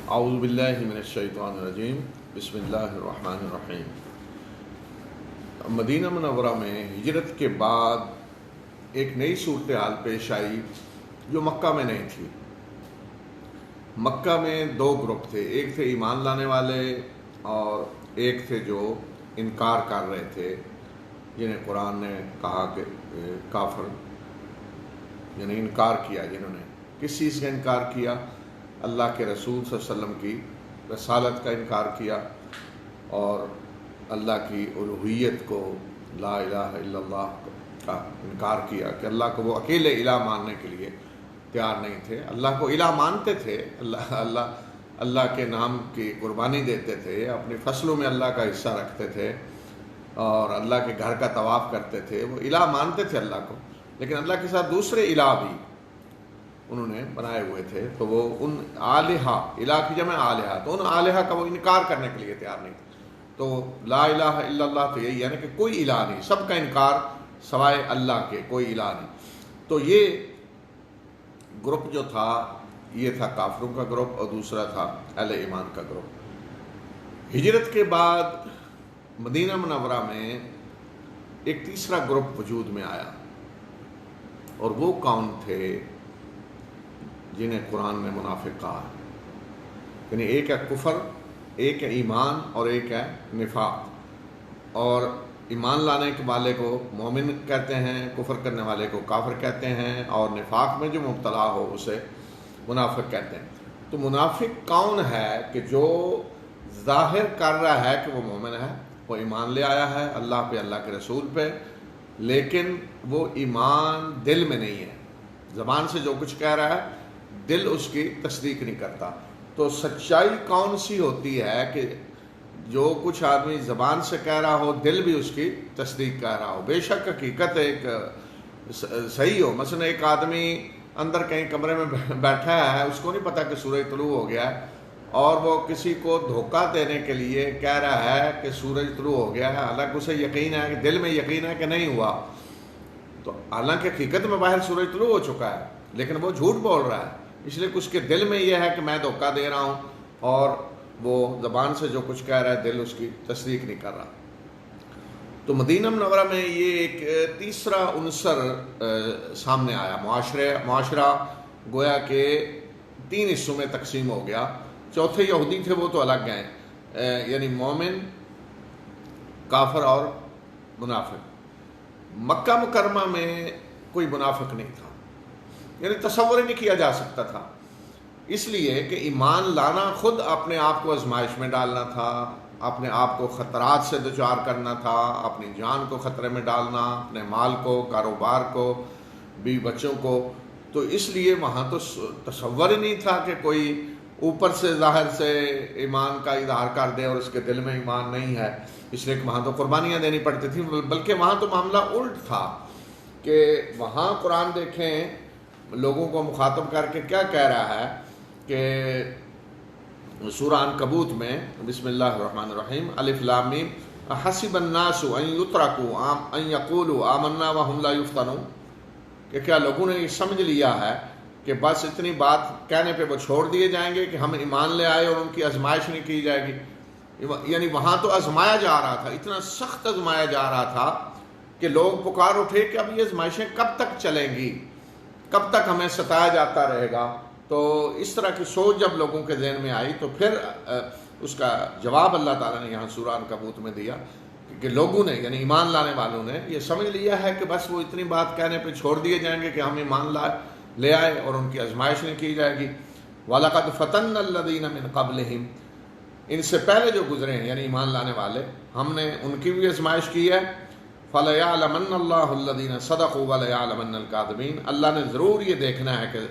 اعوذ باللہ من الشیطان الرجیم، بسم اللہ الرحمن الرحیم۔ مدینہ منورہ میں ہجرت کے بعد ایک نئی صورتحال پیش آئی جو مکہ میں نہیں تھی۔ مکہ میں دو گروپ تھے، ایک تھے ایمان لانے والے اور ایک تھے جو انکار کر رہے تھے، جنہیں قرآن نے کہا کہ کافر، یعنی انکار کیا۔ جنہوں نے کس چیز کا انکار کیا؟ اللہ کے رسول صلی اللہ علیہ وسلم کی رسالت کا انکار کیا اور اللہ کی الوہیت کو، لا الہ الا اللہ کا انکار کیا کہ اللہ کو وہ اکیلے الہ ماننے کے لیے تیار نہیں تھے۔ اللہ کو الہ مانتے تھے، اللہ کے نام کی قربانی دیتے تھے، اپنی فصلوں میں اللہ کا حصہ رکھتے تھے اور اللہ کے گھر کا طواف کرتے تھے، وہ الہ مانتے تھے اللہ کو، لیکن اللہ کے ساتھ دوسرے الہ بھی انہوں نے بنائے ہوئے تھے۔ تو وہ ان الہ کی جمع الہ، تو ان الہ کا وہ انکار کرنے کے لیے تیار نہیں تھے۔ تو لا الہ الا اللہ تو یہی ہے نا کہ کوئی الہ نہیں، سب کا انکار سوائے اللہ کے، کوئی الہ نہیں۔ تو یہ گروپ جو تھا یہ تھا کافروں کا گروپ اور دوسرا تھا اہل ایمان کا گروپ۔ ہجرت کے بعد مدینہ منورہ میں ایک تیسرا گروپ وجود میں آیا، اور وہ کون تھے؟ جنہیں قرآن نے منافق کہا، یعنی ایک ہے کفر، ایک ہے ایمان اور ایک ہے نفاق۔ اور ایمان لانے والے کو مومن کہتے ہیں، کفر کرنے والے کو کافر کہتے ہیں، اور نفاق میں جو مبتلا ہو اسے منافق کہتے ہیں۔ تو منافق کون ہے؟ کہ جو ظاہر کر رہا ہے کہ وہ مومن ہے، وہ ایمان لے آیا ہے اللہ پہ، اللہ کے رسول پہ، لیکن وہ ایمان دل میں نہیں ہے۔ زبان سے جو کچھ کہہ رہا ہے، دل اس کی تصدیق نہیں کرتا۔ تو سچائی کون سی ہوتی ہے؟ کہ جو کچھ آدمی زبان سے کہہ رہا ہو، دل بھی اس کی تصدیق کہہ رہا ہو۔ بے شک حقیقت ایک صحیح ہو، مثلا ایک آدمی اندر کہیں کمرے میں بیٹھا ہے، اس کو نہیں پتا کہ سورج طلوع ہو گیا ہے، اور وہ کسی کو دھوکہ دینے کے لیے کہہ رہا ہے کہ سورج طلوع ہو گیا ہے، حالانکہ اسے یقین ہے کہ دل میں یقین ہے کہ نہیں ہوا۔ تو حالانکہ حقیقت میں باہر سورج طلوع ہو چکا ہے، لیکن وہ جھوٹ بول رہا ہے، اس لیے اس کے دل میں یہ ہے کہ میں دھوکہ دے رہا ہوں، اور وہ زبان سے جو کچھ کہہ رہا ہے دل اس کی تصدیق نہیں کر رہا۔ تو مدینہ منورہ میں یہ ایک تیسرا عنصر سامنے آیا۔ معاشرہ گویا کہ تین حصوں میں تقسیم ہو گیا۔ چوتھے یہودی تھے، وہ تو الگ گئے، یعنی مومن، کافر اور منافق۔ مکہ مکرمہ میں کوئی منافق نہیں تھا، یعنی تصور ہی نہیں کیا جا سکتا تھا، اس لیے کہ ایمان لانا خود اپنے آپ کو آزمائش میں ڈالنا تھا، اپنے آپ کو خطرات سے دوچار کرنا تھا، اپنی جان کو خطرے میں ڈالنا، اپنے مال کو، کاروبار کو، بیوی بچوں کو۔ تو اس لیے وہاں تو تصور ہی نہیں تھا کہ کوئی اوپر سے ظاہر سے ایمان کا اظہار کر دے اور اس کے دل میں ایمان نہیں ہے، اس لیے کہ وہاں تو قربانیاں دینی پڑتی تھیں، بلکہ وہاں تو معاملہ الٹ تھا کہ وہاں قرآن دیکھیں لوگوں کو مخاطب کر کے کیا کہہ رہا ہے کہ سورہ عنکبوت میں بسم اللہ الرحمن الرحیم، الف لام میم، حسب الناس ان یترکوا ان یقولوا آمنا وهم لا یفتنون، کہ کیا لوگوں نے یہ سمجھ لیا ہے کہ بس اتنی بات کہنے پہ وہ چھوڑ دیے جائیں گے کہ ہم ایمان لے آئے اور ان کی آزمائش نہیں کی جائے گی؟ یعنی وہاں تو آزمایا جا رہا تھا، اتنا سخت آزمایا جا رہا تھا کہ لوگ پکار اٹھے کہ اب یہ آزمائشیں کب تک چلیں گی، کب تک ہمیں ستایا جاتا رہے گا۔ تو اس طرح کی سوچ جب لوگوں کے ذہن میں آئی تو پھر اس کا جواب اللہ تعالیٰ نے یہاں سورہ عنکبوت میں دیا کہ لوگوں نے، یعنی ایمان لانے والوں نے یہ سمجھ لیا ہے کہ بس وہ اتنی بات کہنے پہ چھوڑ دیے جائیں گے کہ ہم ایمان لے آئے اور ان کی آزمائش نہیں کی جائے گی۔ وَلَقَدْ فَتَنَّ الَّذِينَ مِن قَبْلِهِمْ، ان سے پہلے جو گزرے ہیں یعنی ایمان لانے والے، ہم نے ان کی بھی آزمائش کی ہے۔ فَلَيَعْلَمَنَّ اللَّهُ الَّذِينَ صَدَقُوا وَلَيَعْلَمَنَّ الْكَاذِبِينَ، اللہ نے ضرور یہ دیکھنا ہے کہ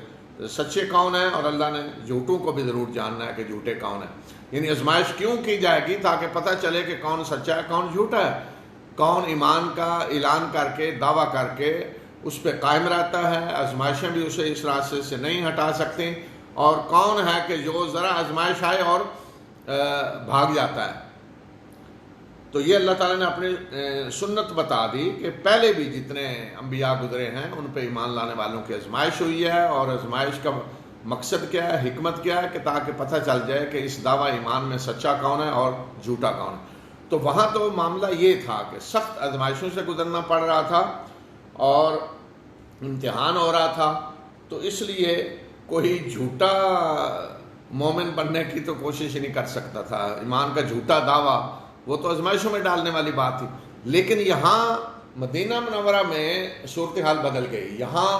سچے کون ہیں، اور اللہ نے جھوٹوں کو بھی ضرور جاننا ہے کہ جھوٹے کون ہیں۔ یعنی آزمائش کیوں کی جائے گی؟ تاکہ پتہ چلے کہ کون سچا ہے، کون جھوٹا ہے، کون ایمان کا اعلان کر کے، دعویٰ کر کے اس پہ قائم رہتا ہے، آزمائشیں بھی اسے اس راستے سے نہیں ہٹا سکتے، اور کون ہے کہ جو ذرا آزمائش آئے اور بھاگ جاتا ہے۔ تو یہ اللہ تعالیٰ نے اپنی سنت بتا دی کہ پہلے بھی جتنے انبیاء گزرے ہیں ان پہ ایمان لانے والوں کی آزمائش ہوئی ہے، اور آزمائش کا مقصد کیا ہے، حکمت کیا ہے کہ تاکہ پتہ چل جائے کہ اس دعویٰ ایمان میں سچا کون ہے اور جھوٹا کون ہے۔ تو وہاں تو معاملہ یہ تھا کہ سخت آزمائشوں سے گزرنا پڑ رہا تھا اور امتحان ہو رہا تھا، تو اس لیے کوئی جھوٹا مومن بننے کی تو کوشش ہی نہیں کر سکتا تھا۔ ایمان کا جھوٹا دعویٰ وہ تو آزمائشوں میں ڈالنے والی بات تھی۔ لیکن یہاں مدینہ منورہ میں صورتحال بدل گئی، یہاں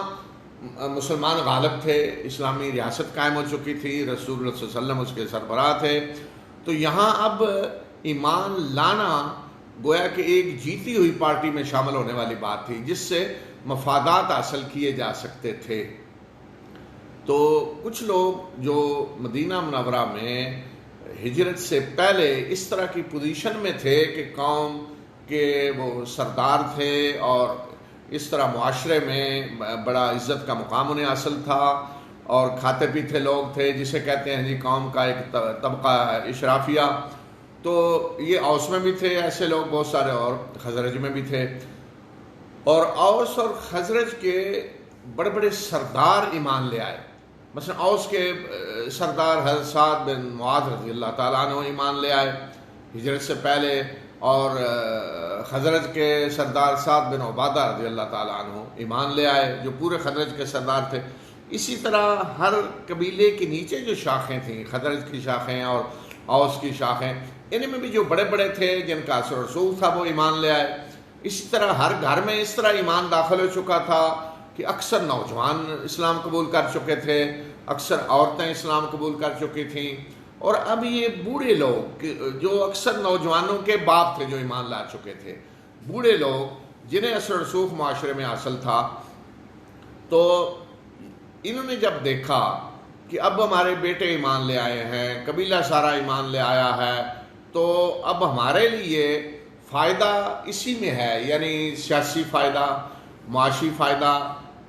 مسلمان غالب تھے، اسلامی ریاست قائم ہو چکی تھی، رسول اللہ صلی اللہ علیہ وسلم اس کے سربراہ تھے، تو یہاں اب ایمان لانا گویا کہ ایک جیتی ہوئی پارٹی میں شامل ہونے والی بات تھی جس سے مفادات حاصل کیے جا سکتے تھے۔ تو کچھ لوگ جو مدینہ منورہ میں ہجرت سے پہلے اس طرح کی پوزیشن میں تھے کہ قوم کے وہ سردار تھے اور اس طرح معاشرے میں بڑا عزت کا مقام انہیں حاصل تھا اور کھاتے پیتے لوگ تھے، جسے کہتے ہیں جی قوم کا ایک طبقہ اشرافیہ، تو یہ اوس میں بھی تھے ایسے لوگ بہت سارے اور خزرج میں بھی تھے، اور اوس اور خزرج کے بڑے بڑے سردار ایمان لے آئے۔ مثلا اوس کے سردار حضرت سعد بن معاذ رضی اللہ تعالیٰ عنہ ایمان لے آئے ہجرت سے پہلے، اور خزرج کے سردار سعد بن عبادہ رضی اللہ تعالیٰ عنہ ایمان لے آئے جو پورے خزرج کے سردار تھے۔ اسی طرح ہر قبیلے کے نیچے جو شاخیں تھیں، خزرج کی شاخیں اور اوس کی شاخیں، ان میں بھی جو بڑے بڑے تھے جن کا اثر و رسوخ تھا وہ ایمان لے آئے۔ اسی طرح ہر گھر میں اس طرح ایمان داخل ہو چکا تھا کہ اکثر نوجوان اسلام قبول کر چکے تھے، اکثر عورتیں اسلام قبول کر چکی تھیں، اور اب یہ بوڑھے لوگ جو اکثر نوجوانوں کے باپ تھے جو ایمان لا چکے تھے، بوڑھے لوگ جنہیں اثر و رسوخ معاشرے میں حاصل تھا، تو انہوں نے جب دیکھا کہ اب ہمارے بیٹے ایمان لے آئے ہیں، قبیلہ سارا ایمان لے آیا ہے، تو اب ہمارے لیے فائدہ اسی میں ہے، یعنی سیاسی فائدہ، معاشی فائدہ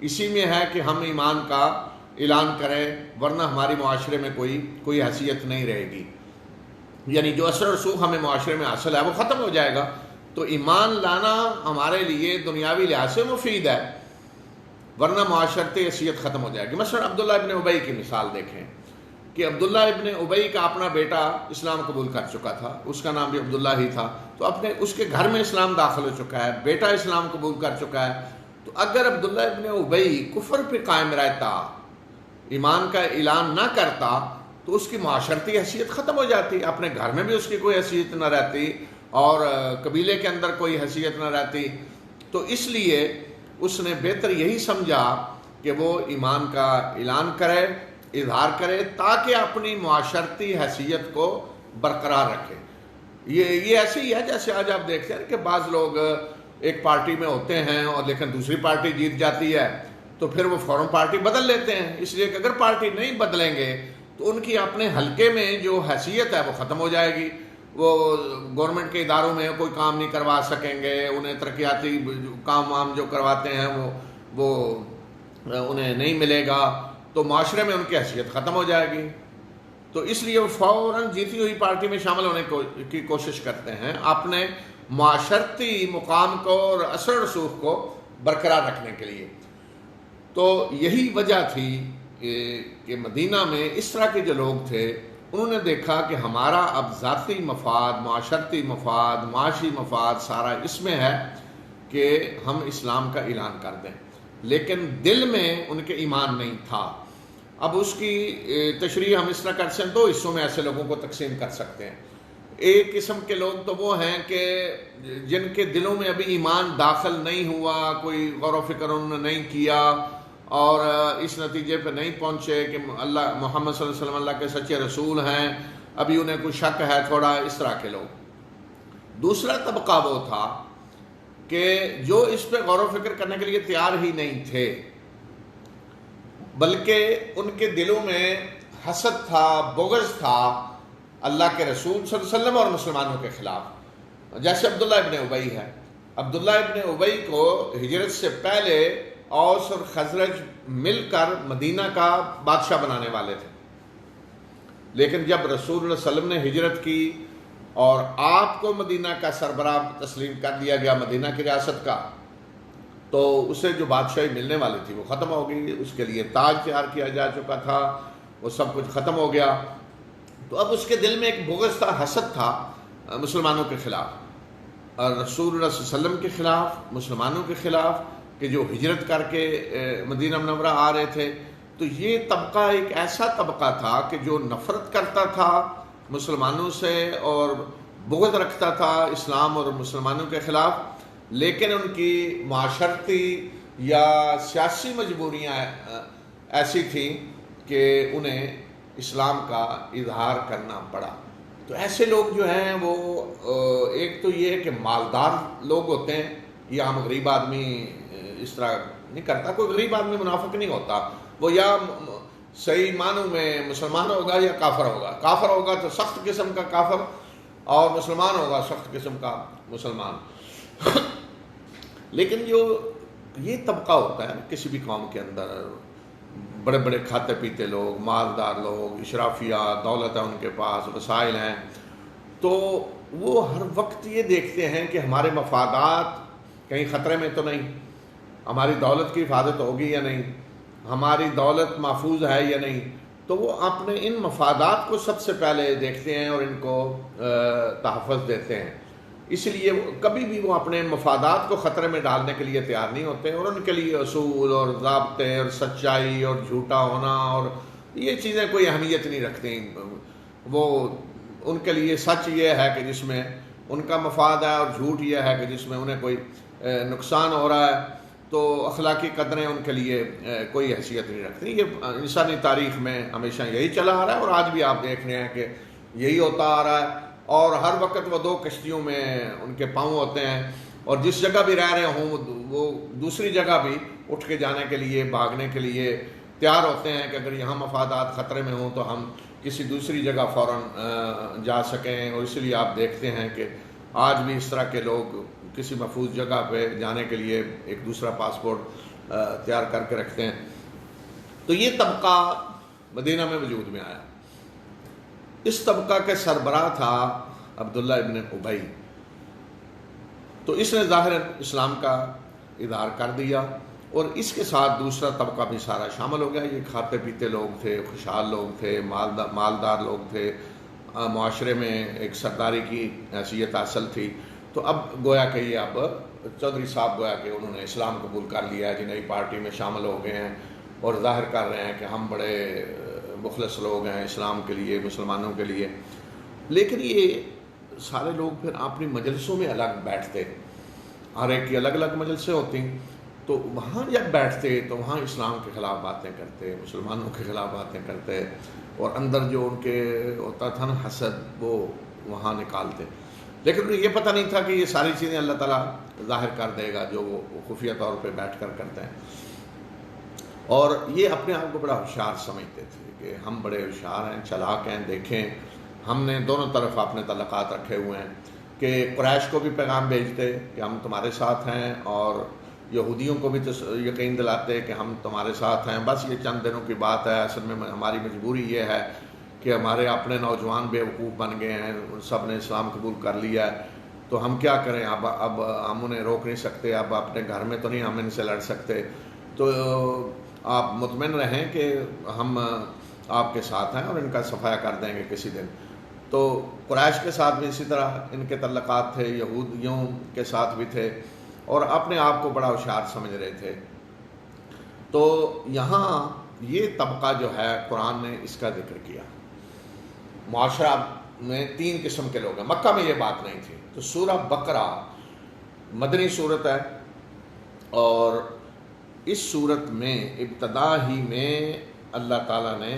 اسی میں ہے کہ ہم ایمان کا اعلان کریں، ورنہ ہماری معاشرے میں کوئی حیثیت نہیں رہے گی، یعنی جو اثر و رسوخ ہمیں معاشرے میں حاصل ہے وہ ختم ہو جائے گا۔ تو ایمان لانا ہمارے لیے دنیاوی لحاظ سے مفید ہے، ورنہ معاشرتی حیثیت ختم ہو جائے گی۔ مثلا عبداللہ ابن ابی کی مثال دیکھیں کہ عبداللہ ابن ابی کا اپنا بیٹا اسلام قبول کر چکا تھا، اس کا نام بھی عبداللہ ہی تھا، تو اس کے گھر میں اسلام داخل ہو چکا ہے، بیٹا اسلام قبول کر چکا ہے، تو اگر عبداللہ ابن ابی کفر پہ قائم رہتا، ایمان کا اعلان نہ کرتا، تو اس کی معاشرتی حیثیت ختم ہو جاتی، اپنے گھر میں بھی اس کی کوئی حیثیت نہ رہتی اور قبیلے کے اندر کوئی حیثیت نہ رہتی۔ تو اس لیے اس نے بہتر یہی سمجھا کہ وہ ایمان کا اعلان کرے، اظہار کرے، تاکہ اپنی معاشرتی حیثیت کو برقرار رکھے۔ یہ ایسے ہی ہے جیسے آج آپ دیکھتے ہیں کہ بعض لوگ ایک پارٹی میں ہوتے ہیں اور لیکن دوسری پارٹی جیت جاتی ہے تو پھر وہ فوراً پارٹی بدل لیتے ہیں، اس لیے کہ اگر پارٹی نہیں بدلیں گے تو ان کی اپنے حلقے میں جو حیثیت ہے وہ ختم ہو جائے گی، وہ گورنمنٹ کے اداروں میں کوئی کام نہیں کروا سکیں گے، انہیں ترقیاتی کام جو کرواتے ہیں وہ انہیں نہیں ملے گا، تو معاشرے میں ان کی حیثیت ختم ہو جائے گی۔ تو اس لیے وہ فوراً جیتی ہوئی پارٹی میں شامل ہونے کی کوشش کرتے ہیں اپنے معاشرتی مقام کو اور اثر و رسوخ کو برقرار رکھنے کے لیے۔ تو یہی وجہ تھی کہ مدینہ میں اس طرح کے جو لوگ تھے انہوں نے دیکھا کہ ہمارا اب ذاتی مفاد، معاشرتی مفاد، معاشی مفاد سارا اس میں ہے کہ ہم اسلام کا اعلان کر دیں، لیکن دل میں ان کے ایمان نہیں تھا۔ اب اس کی تشریح ہم اس طرح کر سکتے ہیں، دو حصوں میں ایسے لوگوں کو تقسیم کر سکتے ہیں۔ ایک قسم کے لوگ تو وہ ہیں کہ جن کے دلوں میں ابھی ایمان داخل نہیں ہوا، کوئی غور و فکر انہوں نے نہیں کیا اور اس نتیجے پہ نہیں پہنچے کہ اللہ محمد صلی اللہ علیہ وسلم اللہ کے سچے رسول ہیں، ابھی انہیں کوئی شک ہے تھوڑا، اس طرح کے لوگ۔ دوسرا طبقہ وہ تھا کہ جو اس پہ غور و فکر کرنے کے لیے تیار ہی نہیں تھے، بلکہ ان کے دلوں میں حسد تھا، بغض تھا اللہ کے رسول صلی اللہ علیہ وسلم اور مسلمانوں کے خلاف، جیسے عبداللہ ابن ابی ہے۔ عبداللہ ابن ابی کو ہجرت سے پہلے اوس اور خزرج مل کر مدینہ کا بادشاہ بنانے والے تھے، لیکن جب رسول اللہ صلی اللہ علیہ وسلم نے ہجرت کی اور آپ کو مدینہ کا سربراہ تسلیم کر دیا گیا، مدینہ کی ریاست کا، تو اسے جو بادشاہی ملنے والی تھی وہ ختم ہو گئی، اس کے لیے تاج تیار کیا جا چکا تھا، وہ سب کچھ ختم ہو گیا. تو اب اس کے دل میں ایک بغض تھا، حسد تھا مسلمانوں کے خلاف، اور رسول اللہ صلی اللہ علیہ وسلم کے خلاف، مسلمانوں کے خلاف کہ جو ہجرت کر کے مدینہ منورہ آ رہے تھے. تو یہ طبقہ ایک ایسا طبقہ تھا کہ جو نفرت کرتا تھا مسلمانوں سے اور بغض رکھتا تھا اسلام اور مسلمانوں کے خلاف، لیکن ان کی معاشرتی یا سیاسی مجبوریاں ایسی تھیں کہ انہیں اسلام کا اظہار کرنا پڑا. تو ایسے لوگ جو ہیں وہ ایک تو یہ کہ مالدار لوگ ہوتے ہیں، یا ہم غریب آدمی اس طرح نہیں کرتا، کوئی غریب آدمی منافق نہیں ہوتا، وہ یا صحیح معنوں میں مسلمان ہوگا یا کافر ہوگا. کافر ہوگا تو سخت قسم کا کافر، اور مسلمان ہوگا سخت قسم کا مسلمان. لیکن جو یہ طبقہ ہوتا ہے کسی بھی قوم کے اندر، بڑے بڑے کھاتے پیتے لوگ، مالدار لوگ، اشرافیہ، دولت ہے ان کے پاس، وسائل ہیں، تو وہ ہر وقت یہ دیکھتے ہیں کہ ہمارے مفادات کہیں خطرے میں تو نہیں، ہماری دولت کی حفاظت ہوگی یا نہیں، ہماری دولت محفوظ ہے یا نہیں. تو وہ اپنے ان مفادات کو سب سے پہلے دیکھتے ہیں اور ان کو تحفظ دیتے ہیں. اس لیے کبھی بھی وہ اپنے مفادات کو خطرے میں ڈالنے کے لیے تیار نہیں ہوتے، اور ان کے لیے اصول اور ضابطے اور سچائی اور جھوٹا ہونا اور یہ چیزیں کوئی اہمیت نہیں رکھتی. وہ ان کے لیے سچ یہ ہے کہ جس میں ان کا مفاد ہے، اور جھوٹ یہ ہے کہ جس میں انہیں کوئی نقصان ہو رہا ہے. تو اخلاقی قدریں ان کے لیے کوئی حیثیت نہیں رکھتی. یہ انسانی تاریخ میں ہمیشہ یہی چلا آ رہا ہے، اور آج بھی آپ دیکھ رہے ہیں کہ یہی ہوتا آ رہا ہے. اور ہر وقت وہ دو کشتیوں میں ان کے پاؤں ہوتے ہیں، اور جس جگہ بھی رہ رہے ہوں وہ دوسری جگہ بھی اٹھ کے جانے کے لیے، بھاگنے کے لیے تیار ہوتے ہیں کہ اگر یہاں مفادات خطرے میں ہوں تو ہم کسی دوسری جگہ فوراً جا سکیں. اور اس لیے آپ دیکھتے ہیں کہ آج بھی اس طرح کے لوگ کسی محفوظ جگہ پہ جانے کے لیے ایک دوسرا پاسپورٹ تیار کر کے رکھتے ہیں. تو یہ طبقہ مدینہ میں وجود میں آیا. اس طبقہ کے سربراہ تھا عبداللہ ابن ابی. تو اس نے ظاہر اسلام کا اظہار کر دیا، اور اس کے ساتھ دوسرا طبقہ بھی سارا شامل ہو گیا. یہ کھاتے پیتے لوگ تھے، خوشحال لوگ تھے، مالدار لوگ تھے، معاشرے میں ایک سرداری کی حیثیت حاصل تھی. تو اب گویا کہ یہ اب چودھری صاحب گویا کہ انہوں نے اسلام قبول کر لیا ہے، کہ نئی پارٹی میں شامل ہو گئے ہیں اور ظاہر کر رہے ہیں کہ ہم بڑے مخلص لوگ ہیں اسلام کے لیے، مسلمانوں کے لیے. لیکن یہ سارے لوگ پھر اپنی مجلسوں میں الگ بیٹھتے، ہر ایک کی الگ الگ مجلسیں ہوتی، تو وہاں جب بیٹھتے تو وہاں اسلام کے خلاف باتیں کرتے، مسلمانوں کے خلاف باتیں کرتے، اور اندر جو ان کے ہوتا تھا نا حسد، وہ وہاں نکالتے. لیکن انہیں یہ پتہ نہیں تھا کہ یہ ساری چیزیں اللہ تعالیٰ ظاہر کر دے گا جو وہ خفیہ طور پہ بیٹھ کر کرتے ہیں. اور یہ اپنے آپ کو بڑا ہوشیار سمجھتے تھے کہ ہم بڑے ہوشیار ہیں، چلاک ہیں. دیکھیں ہم نے دونوں طرف اپنے تعلقات رکھے ہوئے ہیں، کہ قریش کو بھی پیغام بھیجتے کہ ہم تمہارے ساتھ ہیں، اور یہودیوں کو بھی یقین دلاتے کہ ہم تمہارے ساتھ ہیں. بس یہ چند دنوں کی بات ہے، اصل میں ہماری مجبوری یہ ہے کہ ہمارے اپنے نوجوان بیوقوف بن گئے ہیں، سب نے اسلام قبول کر لیا ہے، تو ہم کیا کریں. اب ہم انہیں روک نہیں سکتے، اب اپنے گھر میں تو نہیں ہم ان سے لڑ سکتے. تو آپ مطمئن رہیں کہ ہم آپ کے ساتھ ہیں اور ان کا صفایا کر دیں گے کسی دن. تو قریش کے ساتھ بھی اسی طرح ان کے تعلقات تھے، یہودیوں کے ساتھ بھی تھے، اور اپنے آپ کو بڑا ہوشیار سمجھ رہے تھے. تو یہاں یہ طبقہ جو ہے قرآن نے اس کا ذکر کیا. معاشرہ میں تین قسم کے لوگ ہیں. مکہ میں یہ بات نہیں تھی. تو سورہ بقرہ مدنی صورت ہے، اور اس صورت میں ابتدا ہی میں اللہ تعالیٰ نے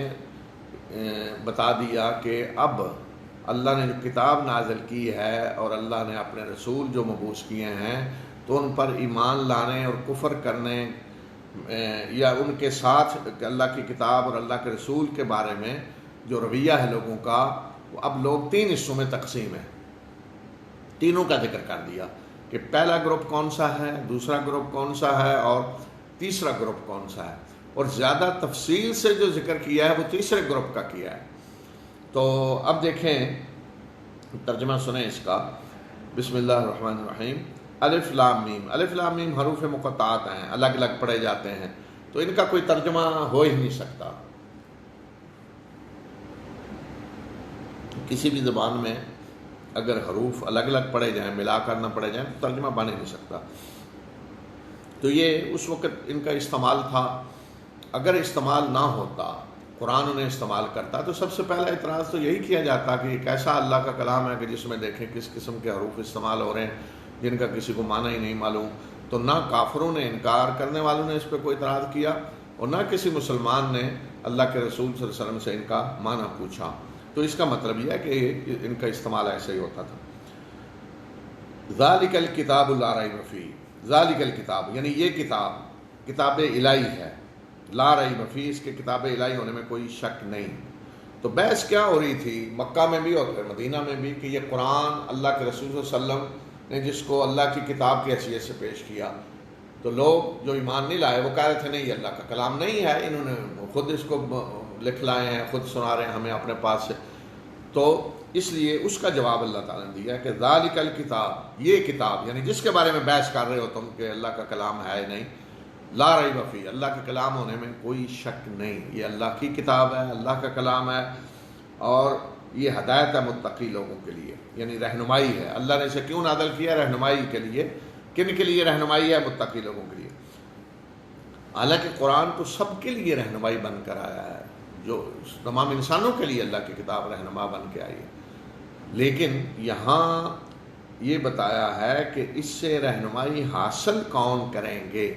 بتا دیا کہ اب اللہ نے جو کتاب نازل کی ہے اور اللہ نے اپنے رسول جو مبعوث کیے ہیں، تو ان پر ایمان لانے اور کفر کرنے یا ان کے ساتھ اللہ کی کتاب اور اللہ کے رسول کے بارے میں جو رویہ ہے لوگوں کا، وہ اب لوگ تین حصوں میں تقسیم ہے. تینوں کا ذکر کر دیا کہ پہلا گروپ کون سا ہے، دوسرا گروپ کون سا ہے، اور تیسرا گروپ کون سا ہے. اور زیادہ تفصیل سے جو ذکر کیا ہے وہ تیسرے گروپ کا کیا ہے. تو اب دیکھیں ترجمہ سنیں اس کا. بسم اللہ الرحمن الرحیم. الف لام میم، الف لام میم حروف مقطعات ہیں، الگ الگ پڑھے جاتے ہیں، تو ان کا کوئی ترجمہ ہو ہی نہیں سکتا۔ کسی بھی زبان میں اگر حروف الگ الگ پڑھے جائیں، ملا کر نہ پڑھے جائیں، تو ترجمہ بن ہی نہیں سکتا۔ تو یہ اس وقت ان کا استعمال تھا۔ اگر استعمال نہ ہوتا، قرآن انہیں استعمال کرتا، تو سب سے پہلا اعتراض تو یہی کیا جاتا کہ ایک ایسا اللہ کا کلام ہے کہ جس میں دیکھیں کس قسم کے حروف استعمال ہو رہے ہیں جن کا کسی کو معنی ہی نہیں معلوم۔ تو نہ کافروں نے، انکار کرنے والوں نے اس پہ کوئی اعتراض کیا، اور نہ کسی مسلمان نے اللہ کے رسول صلی اللہ علیہ وسلم سے ان کا معنی پوچھا۔ تو اس کا مطلب یہ ہے کہ ان کا استعمال ایسے ہی ہوتا تھا۔ ذالک الکتاب لا ریب فیہ، ذالک الکتاب یعنی یہ کتاب الہی ہے، لا ریب فیہ، اس کے کتاب الہی ہونے میں کوئی شک نہیں۔ تو بحث کیا ہو رہی تھی مکہ میں بھی اور مدینہ میں بھی کہ یہ قرآن اللہ کے رسول صلی اللہ علیہ وسلم نے جس کو اللہ کی کتاب کی حیثیت سے پیش کیا، تو لوگ جو ایمان نہیں لائے وہ کہہ رہے تھے نہیں، یہ اللہ کا کلام نہیں ہے، انہوں نے خود اس کو لکھ لائے ہیں، خود سنا رہے ہیں ہمیں اپنے پاس سے۔ تو اس لیے اس کا جواب اللہ تعالیٰ نے دیا کہ ذالک الکتاب، یہ کتاب یعنی جس کے بارے میں بحث کر رہے ہو تم کہ اللہ کا کلام ہے نہیں، لا ریب فیہ، اللہ کے کلام ہونے میں کوئی شک نہیں، یہ اللہ کی کتاب ہے، اللہ کا کلام ہے، اور یہ ہدایت ہے متقی لوگوں کے لیے، یعنی رہنمائی ہے۔ اللہ نے اسے کیوں نازل کیا؟ رہنمائی کے لیے۔ کن کے لیے رہنمائی ہے؟ متقی لوگوں کے لیے۔ حالانکہ قرآن تو سب کے لیے رہنمائی بن کر آیا ہے، جو تمام انسانوں کے لیے اللہ کی کتاب رہنما بن کے آئی ہے، لیکن یہاں یہ بتایا ہے کہ اس سے رہنمائی حاصل کون کریں گے،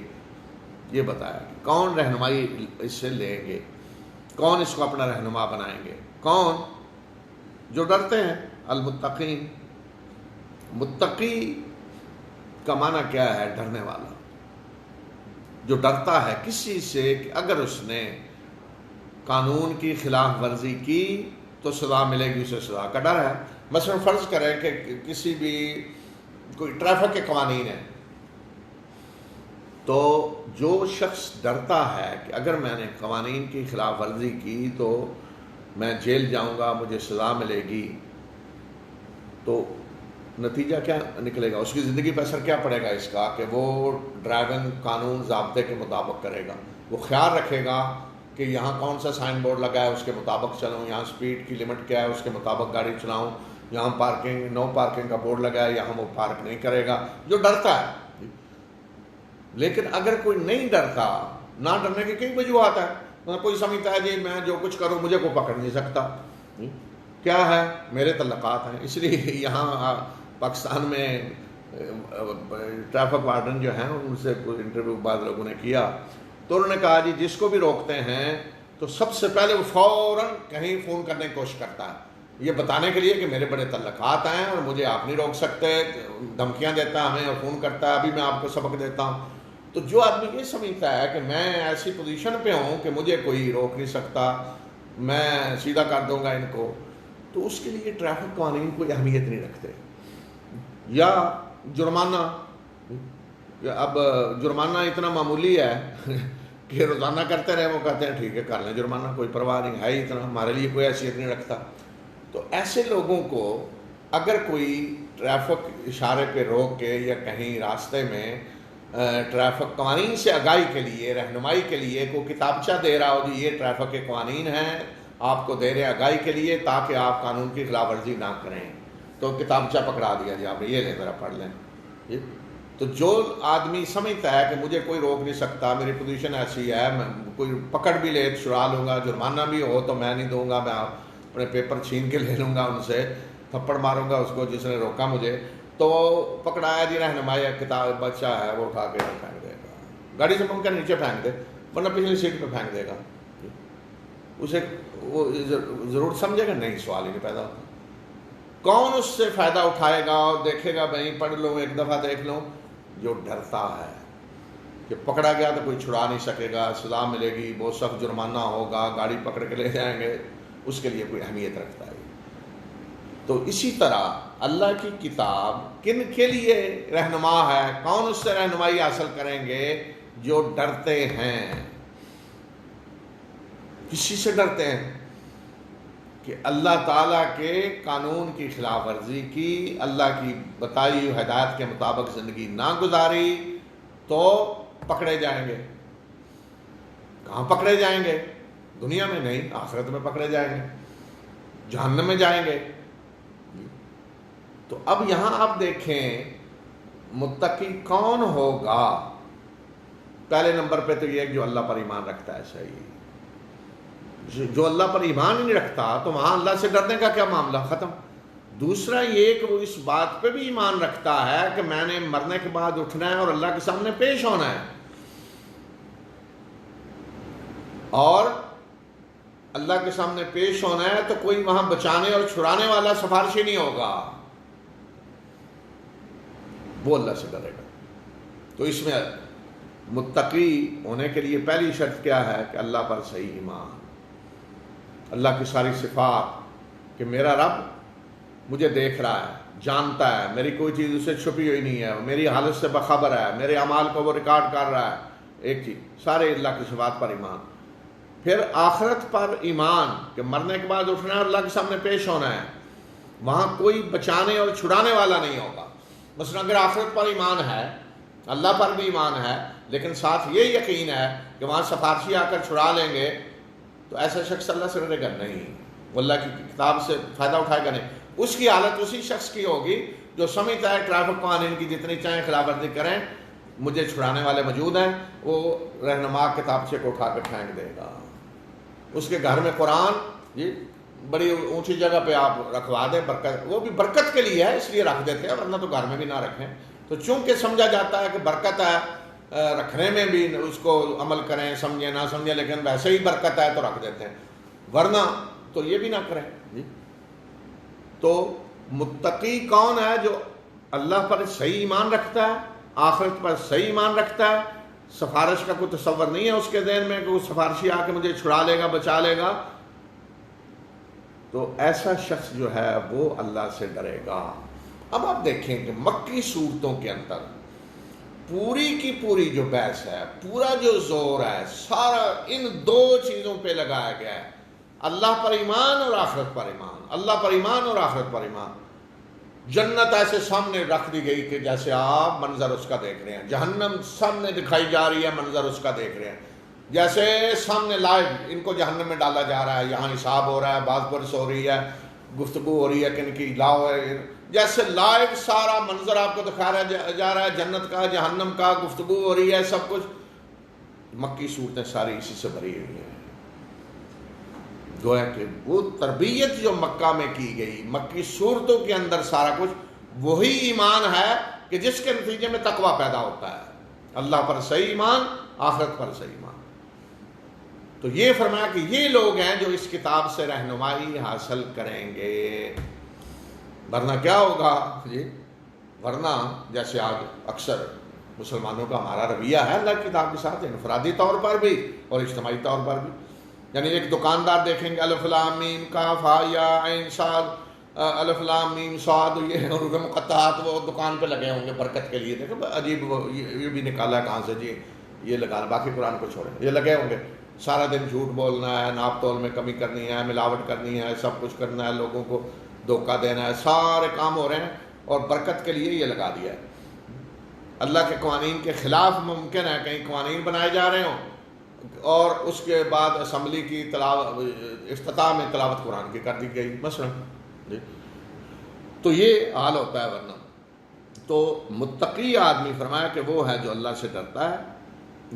یہ بتایا کہ کون رہنمائی اس سے لیں گے، کون اس کو اپنا رہنما بنائیں گے، کون؟ جو ڈرتے ہیں، المتقین۔ متقی کا معنی کیا ہے؟ ڈرنے والا، جو ڈرتا ہے کسی سے کہ اگر اس نے قانون کی خلاف ورزی کی تو سزا ملے گی، اسے سزا کا ڈر ہے۔ مثلا فرض کریں کہ کسی بھی کوئی ٹریفک کے قوانین ہیں، تو جو شخص ڈرتا ہے کہ اگر میں نے قوانین کی خلاف ورزی کی تو میں جیل جاؤں گا، مجھے سزا ملے گی، تو نتیجہ کیا نکلے گا؟ اس کی زندگی پر اثر کیا پڑے گا اس کا کہ وہ ڈرائیونگ قانون ضابطے کے مطابق کرے گا، وہ خیال رکھے گا کہ یہاں کون سا سائن بورڈ لگا ہے اس کے مطابق چلوں، یہاں سپیڈ کی لمٹ کیا ہے اس کے مطابق گاڑی چلاؤں، یہاں پارکنگ نو پارکنگ کا بورڈ لگا ہے یہاں وہ پارک نہیں کرے گا، جو ڈرتا ہے۔ لیکن اگر کوئی نہیں ڈرتا، نہ ڈرنے کی کئی وجوہات ہے، کوئی سمجھتا ہے جی میں جو کچھ کروں مجھے کوئی پکڑ نہیں سکتا، کیا ہے؟ میرے تعلقات ہیں۔ اس لیے یہاں پاکستان میں ٹریفک وارڈن جو ہیں ان سے کوئی انٹرویو بعض لوگوں نے کیا، تو انہوں نے کہا جی جس کو بھی روکتے ہیں تو سب سے پہلے وہ فوراً کہیں فون کرنے کی کوشش کرتا ہے، یہ بتانے کے لیے کہ میرے بڑے تعلقات ہیں اور مجھے آپ نہیں روک سکتے، دھمکیاں دیتا ہے ہمیں اور فون کرتا ہے ابھی میں آپ کو سبق دیتا ہوں۔ تو جو آدمی یہ سمجھتا ہے کہ میں ایسی پوزیشن پہ ہوں کہ مجھے کوئی روک نہیں سکتا، میں سیدھا کر دوں گا ان کو، تو اس کے لیے ٹریفک قوانین کوئی اہمیت نہیں رکھتے۔ یا جرمانہ، اب جرمانہ اتنا معمولی ہے کہ روزانہ کرتے رہے، وہ کہتے ہیں ٹھیک ہے کر لیں جرمانہ، کوئی پرواہ نہیں ہے، اتنا ہمارے لیے کوئی حیثیت نہیں رکھتا۔ تو ایسے لوگوں کو اگر کوئی ٹریفک اشارے پہ روک کے یا کہیں راستے میں ٹریفک قوانین سے آگاہی کے لیے، رہنمائی کے لیے کوئی کتابچہ دے رہا ہو جی یہ ٹریفک کے قوانین ہیں، آپ کو دے رہے ہیں آگاہی کے لیے تاکہ آپ قانون کی خلاف ورزی نہ کریں، تو کتابچہ پکڑا دیا جی آپ یہ لیں ذرا پڑھ لیں۔ تو جو آدمی سمجھتا ہے کہ مجھے کوئی روک نہیں سکتا، میری پوزیشن ایسی ہے، میں کوئی پکڑ بھی لے چھڑا لوں گا، جرمانہ بھی ہو تو میں نہیں دوں گا، میں اپنے پیپر چھین کے لے لوں گا، ان سے تھپڑ ماروں گا اس کو جس نے روکا مجھے، تو پکڑایا جی رہنمائی کتاب بچہ ہے وہ اٹھا کے پھینک دے گا، گاڑی سے ممکن نیچے پھینک دے ورنہ پچھلی سیٹ پہ پھینک دے گا، اسے وہ ضرور سمجھے گا نہیں، سوال ہی نہیں پیدا ہوتا۔ کون اس سے فائدہ اٹھائے گا اور دیکھے گا بھائی پڑھ لوں ایک دفعہ دیکھ لوں؟ جو ڈرتا ہے کہ پکڑا گیا تو کوئی چھڑا نہیں سکے گا، سزا ملے گی، بہت سخت جرمانہ ہوگا، گاڑی پکڑ کے لے جائیں گے، اس کے لیے کوئی اہمیت رکھتا ہے۔ تو اسی طرح اللہ کی کتاب کن کے لیے رہنما ہے؟ کون اس سے رہنمائی حاصل کریں گے؟ جو ڈرتے ہیں۔ کسی سے ڈرتے ہیں؟ کہ اللہ تعالیٰ کے قانون کی خلاف ورزی کی، اللہ کی بتائی ہوئی ہدایت کے مطابق زندگی نہ گزاری تو پکڑے جائیں گے۔ کہاں پکڑے جائیں گے؟ دنیا میں نہیں، آخرت میں پکڑے جائیں گے، جہنم میں جائیں گے۔ تو اب یہاں آپ دیکھیں متقی کون ہوگا؟ پہلے نمبر پہ تو یہ جو اللہ پر ایمان رکھتا ہے، صحیح۔ جو اللہ پر ایمان ہی نہیں رکھتا تو وہاں اللہ سے ڈرنے کا کیا معاملہ؟ ختم۔ دوسرا یہ کہ وہ اس بات پہ بھی ایمان رکھتا ہے کہ میں نے مرنے کے بعد اٹھنا ہے اور اللہ کے سامنے پیش ہونا ہے، اور اللہ کے سامنے پیش ہونا ہے تو کوئی وہاں بچانے اور چھڑانے والا سفارشی نہیں ہوگا، وہ اللہ سے ڈرے گا۔ تو اس میں متقی ہونے کے لیے پہلی شرط کیا ہے کہ اللہ پر صحیح ایمان، اللہ کی ساری صفات، کہ میرا رب مجھے دیکھ رہا ہے، جانتا ہے، میری کوئی چیز اسے چھپی ہوئی نہیں ہے، میری حالت سے باخبر ہے، میرے اعمال کو وہ ریکارڈ کر رہا ہے۔ ایک چیز، سارے اللہ کی صفات پر ایمان۔ پھر آخرت پر ایمان کہ مرنے کے بعد اٹھنا ہے اور اللہ کے سامنے پیش ہونا ہے، وہاں کوئی بچانے اور چھڑانے والا نہیں ہوگا۔ مثلا اگر آخرت پر ایمان ہے، اللہ پر بھی ایمان ہے، لیکن ساتھ یہ یقین ہے کہ وہاں سفارشی آ کر چھڑا لیں گے، تو ایسا شخص اللہ سے ڈرے گا نہیں، وہ اللہ کی کتاب سے فائدہ اٹھائے گا نہیں۔ اس کی حالت اسی شخص کی ہوگی جو سمجھتا ہے ٹریفک قوانین کی جتنی چاہیں خلاف ورزی کریں، مجھے چھڑانے والے موجود ہیں، وہ رہنما کتابچے کو اٹھا کر پھینک دے گا۔ اس کے گھر میں قرآن جی بڑی اونچی جگہ پہ آپ رکھوا دیں، برکت، وہ بھی برکت کے لیے ہے اس لیے رکھ دیتے ہیں، ورنہ تو گھر میں بھی نہ رکھیں۔ تو چونکہ سمجھا جاتا ہے کہ برکت ہے، رکھنے میں بھی اس کو عمل کریں، سمجھیں نہ سمجھیں، لیکن ویسے ہی برکت ہے تو رکھ دیتے ہیں، ورنہ تو یہ بھی نہ کریں جی۔ تو متقی کون ہے؟ جو اللہ پر صحیح ایمان رکھتا ہے، آخرت پر صحیح ایمان رکھتا ہے، سفارش کا کوئی تصور نہیں ہے اس کے ذہن میں کہ وہ سفارشی آ کے مجھے چھڑا لے گا، بچا لے گا، تو ایسا شخص جو ہے وہ اللہ سے ڈرے گا۔ اب آپ دیکھیں کہ مکی صورتوں کے اندر پوری کی پوری جو بحث ہے، پورا جو زور ہے، سارا ان دو چیزوں پہ لگایا گیا ہے، اللہ پر ایمان اور آخرت پر ایمان، اللہ پر ایمان اور آخرت پر ایمان۔ جنت ایسے سامنے رکھ دی گئی کہ جیسے آپ منظر اس کا دیکھ رہے ہیں، جہنم سامنے دکھائی جا رہی ہے، منظر اس کا دیکھ رہے ہیں، جیسے سامنے لائیو ان کو جہنم میں ڈالا جا رہا ہے، یہاں حساب ہو رہا ہے، بعض برس ہو رہی ہے، گفتگو ہو رہی ہے کہ ان کی لاؤ ہے، جیسے لائیو سارا منظر آپ کو دکھایا جا رہا ہے، جنت کا، جہنم کا، گفتگو ہو رہی ہے، سب کچھ۔ مکی صورتیں ساری اسی سے بھری ہوئی ہیں۔ گویا کہ وہ تربیت جو مکہ میں کی گئی، مکی صورتوں کے اندر سارا کچھ وہی ایمان ہے کہ جس کے نتیجے میں تقویٰ پیدا ہوتا ہے، اللہ پر صحیح ایمان، آخرت پر صحیح ایمان۔ تو یہ فرمایا کہ یہ لوگ ہیں جو اس کتاب سے رہنمائی حاصل کریں گے، ورنہ کیا ہوگا جی؟ ورنہ جیسے آج اکثر مسلمانوں کا ہمارا رویہ ہے اللہ کی کتاب کے ساتھ، انفرادی طور پر بھی اور اجتماعی طور پر بھی، یعنی ایک دکاندار دیکھیں گے الف لام میم کاف ہا یا عین صاد، الف لام میم صاد، یہ حروف مقطعات وہ دکان پہ لگے ہوں گے برکت کے لیے، دیکھیں عجیب، یہ بھی نکالا کہاں سے جی، یہ لگا، باقی قرآن کو چھوڑیں، یہ لگے ہوں گے، سارا دن جھوٹ بولنا ہے، ناپ تول میں کمی کرنی ہے، ملاوٹ کرنی ہے، سب کچھ کرنا ہے، لوگوں کو دھوکہ دینا ہے، سارے کام ہو رہے ہیں اور برکت کے لیے یہ لگا دیا ہے۔ اللہ کے قوانین کے خلاف ممکن ہے کہیں قوانین بنائے جا رہے ہوں اور اس کے بعد اسمبلی کی افتتاح میں تلاوت قرآن کی کر دی گئی مثلا جی، تو یہ حال ہوتا ہے۔ ورنہ تو متقی آدمی فرمایا کہ وہ ہے جو اللہ سے ڈرتا ہے،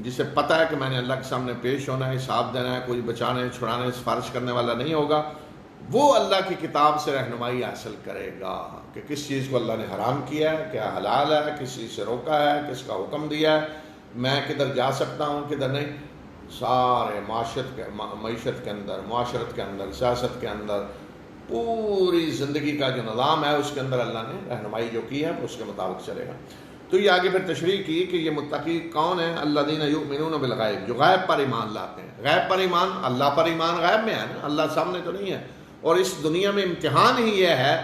جسے پتہ ہے کہ میں نے اللہ کے سامنے پیش ہونا ہے، حساب دینا ہے، کوئی بچانے چھڑانے سفارش کرنے والا نہیں ہوگا، وہ اللہ کی کتاب سے رہنمائی حاصل کرے گا کہ کس چیز کو اللہ نے حرام کیا ہے، کیا حلال ہے، کس چیز سے روکا ہے، کس کا حکم دیا ہے، میں کدھر جا سکتا ہوں کدھر نہیں، سارے معیشت کے اندر، معاشرت کے اندر، سیاست کے اندر، پوری زندگی کا جو نظام ہے اس کے اندر اللہ نے رہنمائی جو کی ہے اس کے مطابق چلے گا۔ تو یہ آگے پھر تشریح کی کہ یہ متقی کون ہیں؟ الذین یؤمنون بالغیب، جو غیب پر ایمان لاتے ہیں۔ غیب پر ایمان، اللہ پر ایمان غیب میں ہے نا، اللہ سامنے تو نہیں ہے، اور اس دنیا میں امتحان ہی یہ ہے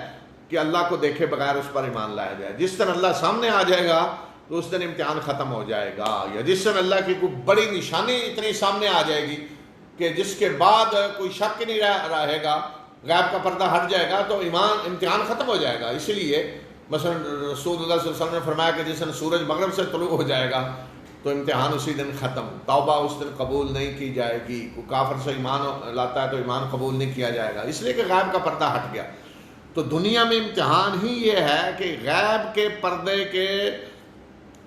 کہ اللہ کو دیکھے بغیر اس پر ایمان لایا جائے۔ جس دن اللہ سامنے آ جائے گا تو اس دن امتحان ختم ہو جائے گا، یا جس دن اللہ کی کوئی بڑی نشانی اتنی سامنے آ جائے گی کہ جس کے بعد کوئی شک نہیں رہے گا غیب کا پردہ ہٹ جائے گا تو امتحان ختم ہو جائے گا. اسی لیے مثلا رسول اللہ صلی اللہ علیہ وسلم نے فرمایا کہ جس دن سورج مغرب سے طلوع ہو جائے گا تو امتحان اسی دن ختم. توبہ اس دن قبول نہیں کی جائے گی. کافر سے ایمان لاتا ہے تو ایمان قبول نہیں کیا جائے گا، اس لیے کہ غیب کا پردہ ہٹ گیا. تو دنیا میں امتحان ہی یہ ہے کہ غیب کے پردے کے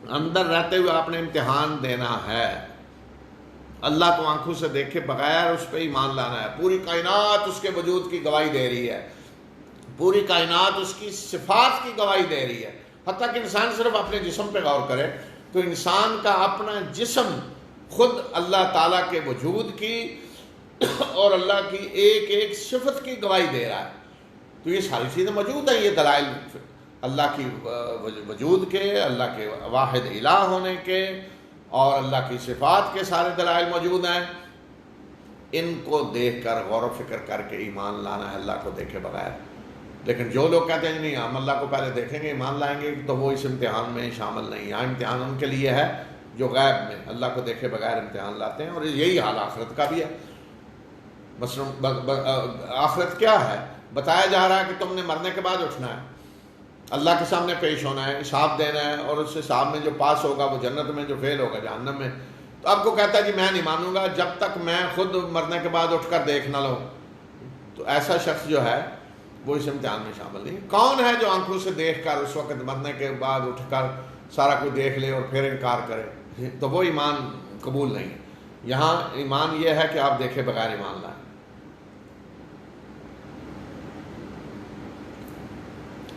اندر رہتے ہوئے آپ نے امتحان دینا ہے. اللہ کو آنکھوں سے دیکھے بغیر اس پہ ایمان لانا ہے. پوری کائنات اس کے وجود کی گواہی دے رہی ہے، پوری کائنات اس کی صفات کی گواہی دے رہی ہے. حتیٰ کہ انسان صرف اپنے جسم پہ غور کرے تو انسان کا اپنا جسم خود اللہ تعالیٰ کے وجود کی اور اللہ کی ایک ایک صفت کی گواہی دے رہا ہے. تو یہ ساری چیزیں موجود ہیں، یہ دلائل اللہ کی وجود کے، اللہ کے واحد الہ ہونے کے اور اللہ کی صفات کے سارے دلائل موجود ہیں. ان کو دیکھ کر غور و فکر کر کے ایمان لانا ہے اللہ کو دیکھے بغیر. لیکن جو لوگ کہتے ہیں نہیں ہم اللہ کو پہلے دیکھیں گے ایمان لائیں گے، تو وہ اس امتحان میں شامل نہیں. یہاں امتحان ان کے لیے ہے جو غیب میں اللہ کو دیکھے بغیر امتحان لاتے ہیں. اور یہی حال آخرت کا بھی ہے. مثلا آخرت کیا ہے؟ بتایا جا رہا ہے کہ تم نے مرنے کے بعد اٹھنا ہے، اللہ کے سامنے پیش ہونا ہے، حساب دینا ہے، اور اس حساب میں جو پاس ہوگا وہ جنت میں، جو فیل ہوگا جہنم میں. تو آپ کو کہتا ہے جی میں نہیں مانوں گا جب تک میں خود مرنے کے بعد اٹھ کر دیکھ نہ لوں. تو ایسا شخص جو ہے وہ اس امتحان میں شامل نہیں. کون ہے جو آنکھوں سے دیکھ کر اس وقت مرنے کے بعد اٹھ کر سارا کچھ دیکھ لے اور پھر انکار کرے؟ تو وہ ایمان قبول نہیں. یہاں ایمان یہ ہے کہ آپ دیکھے بغیر ایمان لائیں.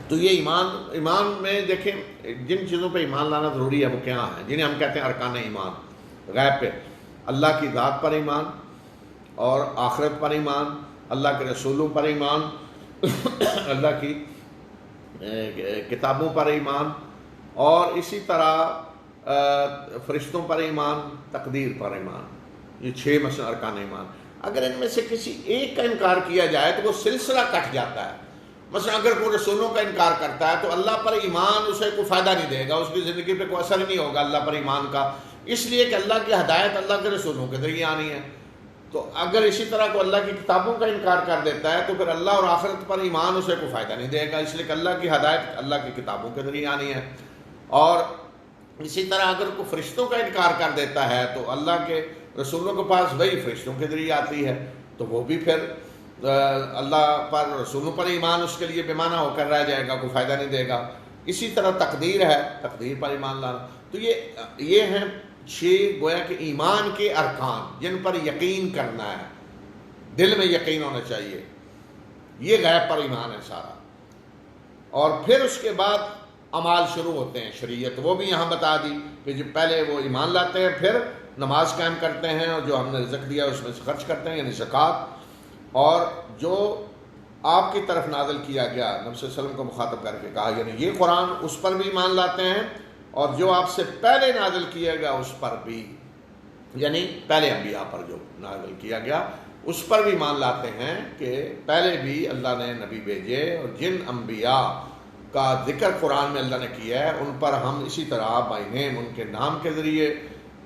تو یہ ایمان میں دیکھیں جن چیزوں پہ ایمان لانا ضروری ہے وہ کیا ہیں، جنہیں ہم کہتے ہیں ارکان ایمان. غیب پہ، اللہ کی ذات پر ایمان اور آخرت پر ایمان، اللہ کے رسولوں پر ایمان، اللہ کی کتابوں پر ایمان، اور اسی طرح فرشتوں پر ایمان، تقدیر پر ایمان. یہ 6 مثلا ارکان ایمان. اگر ان میں سے کسی ایک کا انکار کیا جائے تو وہ سلسلہ کٹ جاتا ہے. مثلا اگر کوئی رسولوں کا انکار کرتا ہے تو اللہ پر ایمان اسے کوئی فائدہ نہیں دے گا، اس کی زندگی پہ کوئی اثر ہی نہیں ہوگا اللہ پر ایمان کا، اس لیے کہ اللہ کی ہدایت اللہ کے رسولوں کے ذریعے آنی ہے. تو اگر اسی طرح کو اللہ کی کتابوں کا انکار کر دیتا ہے تو پھر اللہ اور آخرت پر ایمان اسے کوئی فائدہ نہیں دے گا، اس لیے کہ اللہ کی ہدایت اللہ کی کتابوں کے ذریعے آنی ہے. اور اسی طرح اگر کوئی فرشتوں کا انکار کر دیتا ہے تو اللہ کے رسولوں کے پاس وہی فرشتوں کے ذریعے آتی ہے، تو وہ بھی پھر اللہ پر رسولوں پر ایمان اس کے لیے بے معنی ہو کر رہ جائے گا، کوئی فائدہ نہیں دے گا. اسی طرح تقدیر ہے، تقدیر پر ایمان لانا. تو یہ ہیں 6 گویا کہ ایمان کے ارکان جن پر یقین کرنا ہے، دل میں یقین ہونا چاہیے. یہ غیب پر ایمان ہے سارا. اور پھر اس کے بعد اعمال شروع ہوتے ہیں. شریعت وہ بھی یہاں بتا دی کہ جو پہلے وہ ایمان لاتے ہیں، پھر نماز قائم کرتے ہیں، اور جو ہم نے رزق دیا اس میں سے خرچ کرتے ہیں، یعنی زکوٰۃ. اور جو آپ کی طرف نازل کیا گیا نبی صلی اللہ علیہ وسلم کو مخاطب کر کے کہا، یعنی یہ قرآن، اس پر بھی ایمان لاتے ہیں، اور جو آپ سے پہلے نازل کیا گیا اس پر بھی، یعنی پہلے انبیاء پر جو نازل کیا گیا اس پر بھی ایمان لاتے ہیں کہ پہلے بھی اللہ نے نبی بھیجے، اور جن انبیاء کا ذکر قرآن میں اللہ نے کیا ہے ان پر ہم اسی طرح بائی نیم ان کے نام کے ذریعے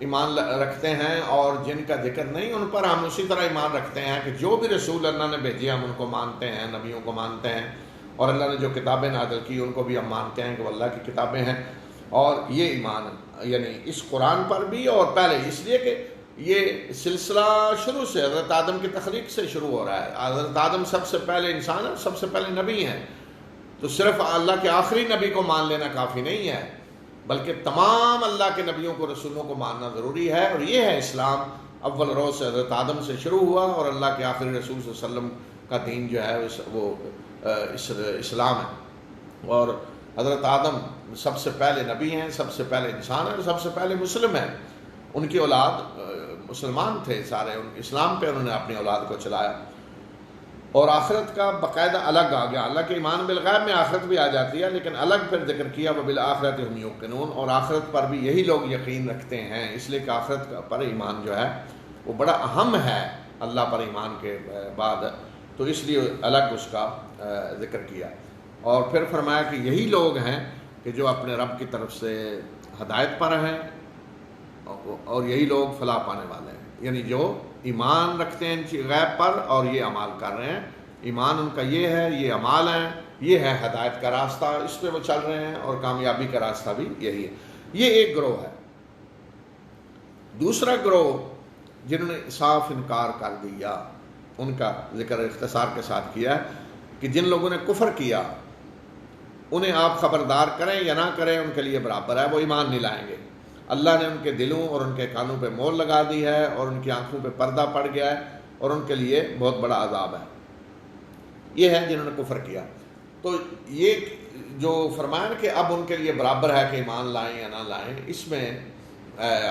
ایمان رکھتے ہیں، اور جن کا ذکر نہیں ان پر ہم اسی طرح ایمان رکھتے ہیں کہ جو بھی رسول اللہ نے بھیجے ہم ان کو مانتے ہیں، نبیوں کو مانتے ہیں، اور اللہ نے جو کتابیں نازل کی ان کو بھی ہم مانتے ہیں کہ وہ اللہ کی کتابیں ہیں. اور یہ ایمان یعنی اس قرآن پر بھی، اور پہلے اس لیے کہ یہ سلسلہ شروع سے حضرت آدم کی تخلیق سے شروع ہو رہا ہے. حضرت آدم سب سے پہلے انسان ہے، سب سے پہلے نبی ہیں. تو صرف اللہ کے آخری نبی کو مان لینا کافی نہیں ہے، بلکہ تمام اللہ کے نبیوں کو، رسولوں کو ماننا ضروری ہے. اور یہ ہے اسلام. اول روز سے حضرت آدم سے شروع ہوا، اور اللہ کے آخری رسول صلی اللہ علیہ وسلم کا دین جو ہے وہ اسلام ہے. اور حضرت آدم سب سے پہلے نبی ہیں، سب سے پہلے انسان ہیں، سب سے پہلے مسلم ہیں. ان کی اولاد مسلمان تھے سارے، اسلام پہ انہوں نے اپنی اولاد کو چلایا. اور آخرت کا باقاعدہ الگ آ گیا. اللہ کے ایمان بالغیب میں آخرت بھی آ جاتی ہے، لیکن الگ پھر ذکر کیا وبالآخرۃ هم یوقنون، اور آخرت پر بھی یہی لوگ یقین رکھتے ہیں. اس لیے کہ آخرت پر ایمان جو ہے وہ بڑا اہم ہے اللہ پر ایمان کے بعد، تو اس لیے الگ اس کا ذکر کیا. اور پھر فرمایا کہ یہی لوگ ہیں کہ جو اپنے رب کی طرف سے ہدایت پر ہیں، اور یہی لوگ فلاح پانے والے ہیں. یعنی جو ایمان رکھتے ہیں غیب پر اور یہ اعمال کر رہے ہیں ایمان ان کا یہ ہے، یہ اعمال ہیں، یہ ہے ہدایت کا راستہ، اس پہ وہ چل رہے ہیں، اور کامیابی کا راستہ بھی یہی ہے۔ یہ ایک گروہ ہے۔ دوسرا گروہ جنہوں نے صاف انکار کر دیا، ان کا ذکر اختصار کے ساتھ کیا ہے کہ جن لوگوں نے کفر کیا انہیں آپ خبردار کریں یا نہ کریں، ان کے لیے برابر ہے، وہ ایمان نہیں لائیں گے۔ اللہ نے ان کے دلوں اور ان کے کانوں پہ مہر لگا دی ہے، اور ان کی آنکھوں پہ پردہ پڑ گیا ہے، اور ان کے لیے بہت بڑا عذاب ہے۔ یہ ہے جنہوں نے کفر کیا۔ تو یہ جو فرمایا کہ اب ان کے لیے برابر ہے کہ ایمان لائیں یا نہ لائیں، اس میں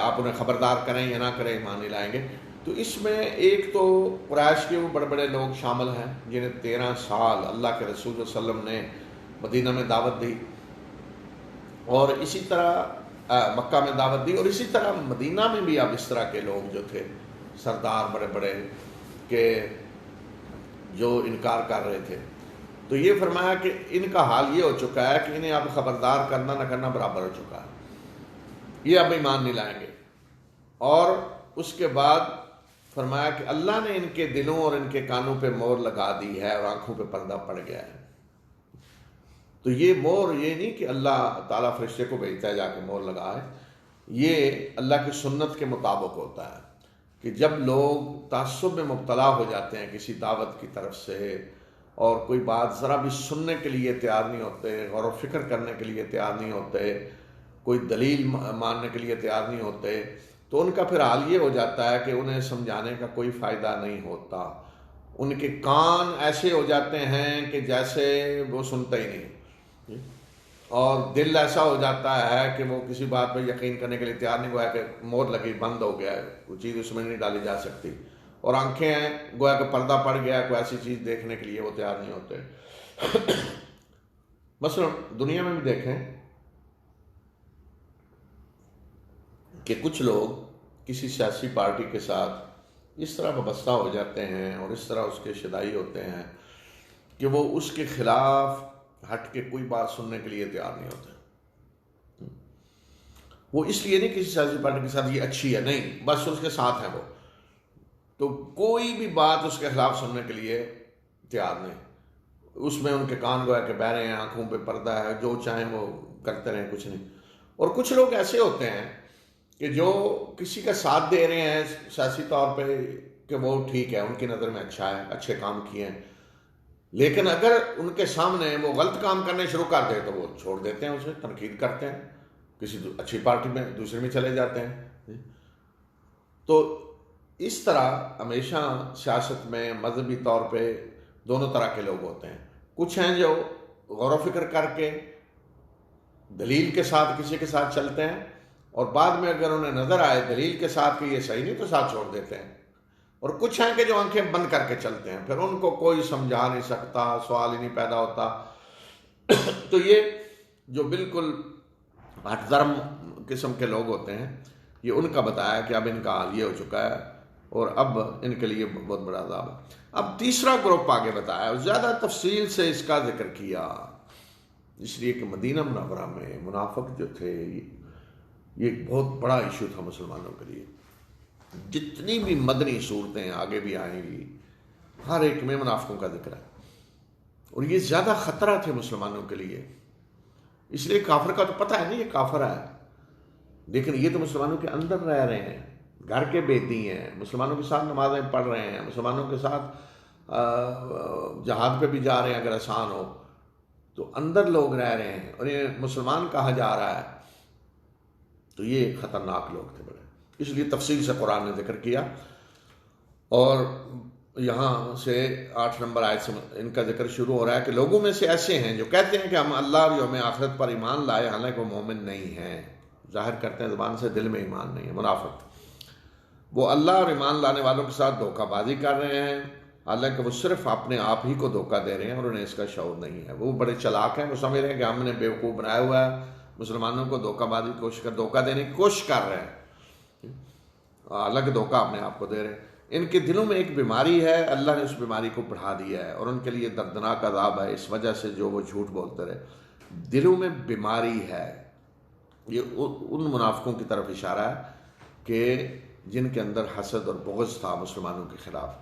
آپ انہیں خبردار کریں یا نہ کریں، ایمان نہیں لائیں گے۔ تو اس میں ایک تو قریش کے وہ بڑے بڑے لوگ شامل ہیں جنہیں 13 سال اللہ کے رسول صلی اللہ علیہ وسلم نے مدینہ میں دعوت دی، اور اسی طرح مکہ میں دعوت دی، اور اسی طرح مدینہ میں بھی اب اس طرح کے لوگ جو تھے سردار بڑے بڑے کہ جو انکار کر رہے تھے۔ تو یہ فرمایا کہ ان کا حال یہ ہو چکا ہے کہ انہیں اب خبردار کرنا نہ کرنا برابر ہو چکا ہے، یہ اب ایمان نہیں لائیں گے۔ اور اس کے بعد فرمایا کہ اللہ نے ان کے دلوں اور ان کے کانوں پہ مہر لگا دی ہے، اور آنکھوں پہ پردہ پڑ گیا ہے۔ تو یہ مہر یہ نہیں کہ اللہ تعالیٰ فرشتے کو بھیجتا ہے جا کے مہر لگائے، یہ اللہ کی سنت کے مطابق ہوتا ہے کہ جب لوگ تعصب میں مبتلا ہو جاتے ہیں کسی دعوت کی طرف سے، اور کوئی بات ذرا بھی سننے کے لیے تیار نہیں ہوتے، غور و فکر کرنے کے لیے تیار نہیں ہوتے، کوئی دلیل ماننے کے لیے تیار نہیں ہوتے، تو ان کا پھر حال یہ ہو جاتا ہے کہ انہیں سمجھانے کا کوئی فائدہ نہیں ہوتا۔ ان کے کان ایسے ہو جاتے ہیں کہ جیسے وہ سنتے ہی نہیں، اور دل ایسا ہو جاتا ہے کہ وہ کسی بات پہ یقین کرنے کے لیے تیار نہیں، گویا کہ مہر لگی، بند ہو گیا ہے، کوئی چیز اس میں نہیں ڈالی جا سکتی، اور آنکھیں ہیں گویا کہ پردہ پڑ گیا ہے، کوئی ایسی چیز دیکھنے کے لیے وہ تیار نہیں ہوتے۔ مثلا دنیا میں بھی دیکھیں کہ کچھ لوگ کسی سیاسی پارٹی کے ساتھ اس طرح وابستہ ہو جاتے ہیں اور اس طرح اس کے شدائی ہوتے ہیں کہ وہ اس کے خلاف ہٹ کے کوئی بات سننے کے لیے تیار نہیں ہوتے۔ وہ اس لیے نہیں کسی سیاسی پارٹی کے ساتھ یہ اچھی ہے، نہیں، بس اس کے ساتھ ہے وہ، تو کوئی بھی بات اس کے خلاف سننے کے لیے تیار نہیں۔ اس میں ان کے کان گویا کہ بہرے ہیں، آنکھوں پہ پردہ ہے، جو چاہیں وہ کرتے رہیں، کچھ نہیں۔ اور کچھ لوگ ایسے ہوتے ہیں کہ جو کسی کا ساتھ دے رہے ہیں سیاسی طور پہ کہ وہ ٹھیک ہے، ان کی نظر میں اچھا ہے، اچھے کام کیے ہیں، لیکن اگر ان کے سامنے وہ غلط کام کرنے شروع کر دے تو وہ چھوڑ دیتے ہیں، اسے تنقید کرتے ہیں، کسی اچھی پارٹی میں دوسرے میں چلے جاتے ہیں۔ تو اس طرح ہمیشہ سیاست میں مذہبی طور پہ دونوں طرح کے لوگ ہوتے ہیں۔ کچھ ہیں جو غور و فکر کر کے دلیل کے ساتھ کسی کے ساتھ چلتے ہیں، اور بعد میں اگر انہیں نظر آئے دلیل کے ساتھ کہ یہ صحیح نہیں تو ساتھ چھوڑ دیتے ہیں۔ اور کچھ ہیں کہ جو آنکھیں بند کر کے چلتے ہیں، پھر ان کو کوئی سمجھا نہیں سکتا، سوال ہی نہیں پیدا ہوتا۔ تو یہ جو بالکل ہٹ درم قسم کے لوگ ہوتے ہیں، یہ ان کا بتایا کہ اب ان کا حال یہ ہو چکا ہے، اور اب ان کے لیے بہت بڑا عذاب ہے۔ اب تیسرا گروپ آگے بتایا، اور زیادہ تفصیل سے اس کا ذکر کیا، اس لیے کہ مدینہ منورہ میں منافق جو تھے یہ ایک بہت بڑا ایشو تھا مسلمانوں کے لیے۔ جتنی بھی مدنی صورتیں آگے بھی آئیں گی، ہر ایک میں منافقوں کا ذکر ہے، اور یہ زیادہ خطرہ تھے مسلمانوں کے لیے۔ اس لیے کافر کا تو پتہ ہے نا یہ کافر ہے، لیکن یہ تو مسلمانوں کے اندر رہ رہے ہیں، گھر کے بیٹی ہیں، مسلمانوں کے ساتھ نمازیں پڑھ رہے ہیں، مسلمانوں کے ساتھ جہاد پہ بھی جا رہے ہیں اگر آسان ہو، تو اندر لوگ رہ رہے ہیں، اور یہ مسلمان کہا جا رہا ہے، تو یہ خطرناک لوگ تھے بڑے۔ اس لیے تفصیل سے قرآن نے ذکر کیا، اور یہاں سے 8 نمبر آیت سے ان کا ذکر شروع ہو رہا ہے کہ لوگوں میں سے ایسے ہیں جو کہتے ہیں کہ ہم اللہ اور یوم آخرت پر ایمان لائے، حالانکہ وہ مومن نہیں ہیں، ظاہر کرتے ہیں زبان سے، دل میں ایمان نہیں ہے، منافق۔ وہ اللہ اور ایمان لانے والوں کے ساتھ دھوکہ بازی کر رہے ہیں، حالانکہ وہ صرف اپنے آپ ہی کو دھوکہ دے رہے ہیں، اور انہیں اس کا شعور نہیں ہے۔ وہ بڑے چلاک ہیں، وہ سمجھ رہے ہیں کہ ہم نے بیوقوف بنایا ہوا ہے، مسلمانوں کو دھوکہ بازی دھوکہ دینے کی کوشش کر رہے ہیں، حالانکہ دھوکہ اپنے آپ کو دے رہے ہیں۔ ان کے دلوں میں ایک بیماری ہے، اللہ نے اس بیماری کو بڑھا دیا ہے، اور ان کے لیے دردناک عذاب ہے اس وجہ سے جو وہ جھوٹ بولتے رہے۔ دلوں میں بیماری ہے، یہ ان منافقوں کی طرف اشارہ ہے کہ جن کے اندر حسد اور بغض تھا مسلمانوں کے خلاف۔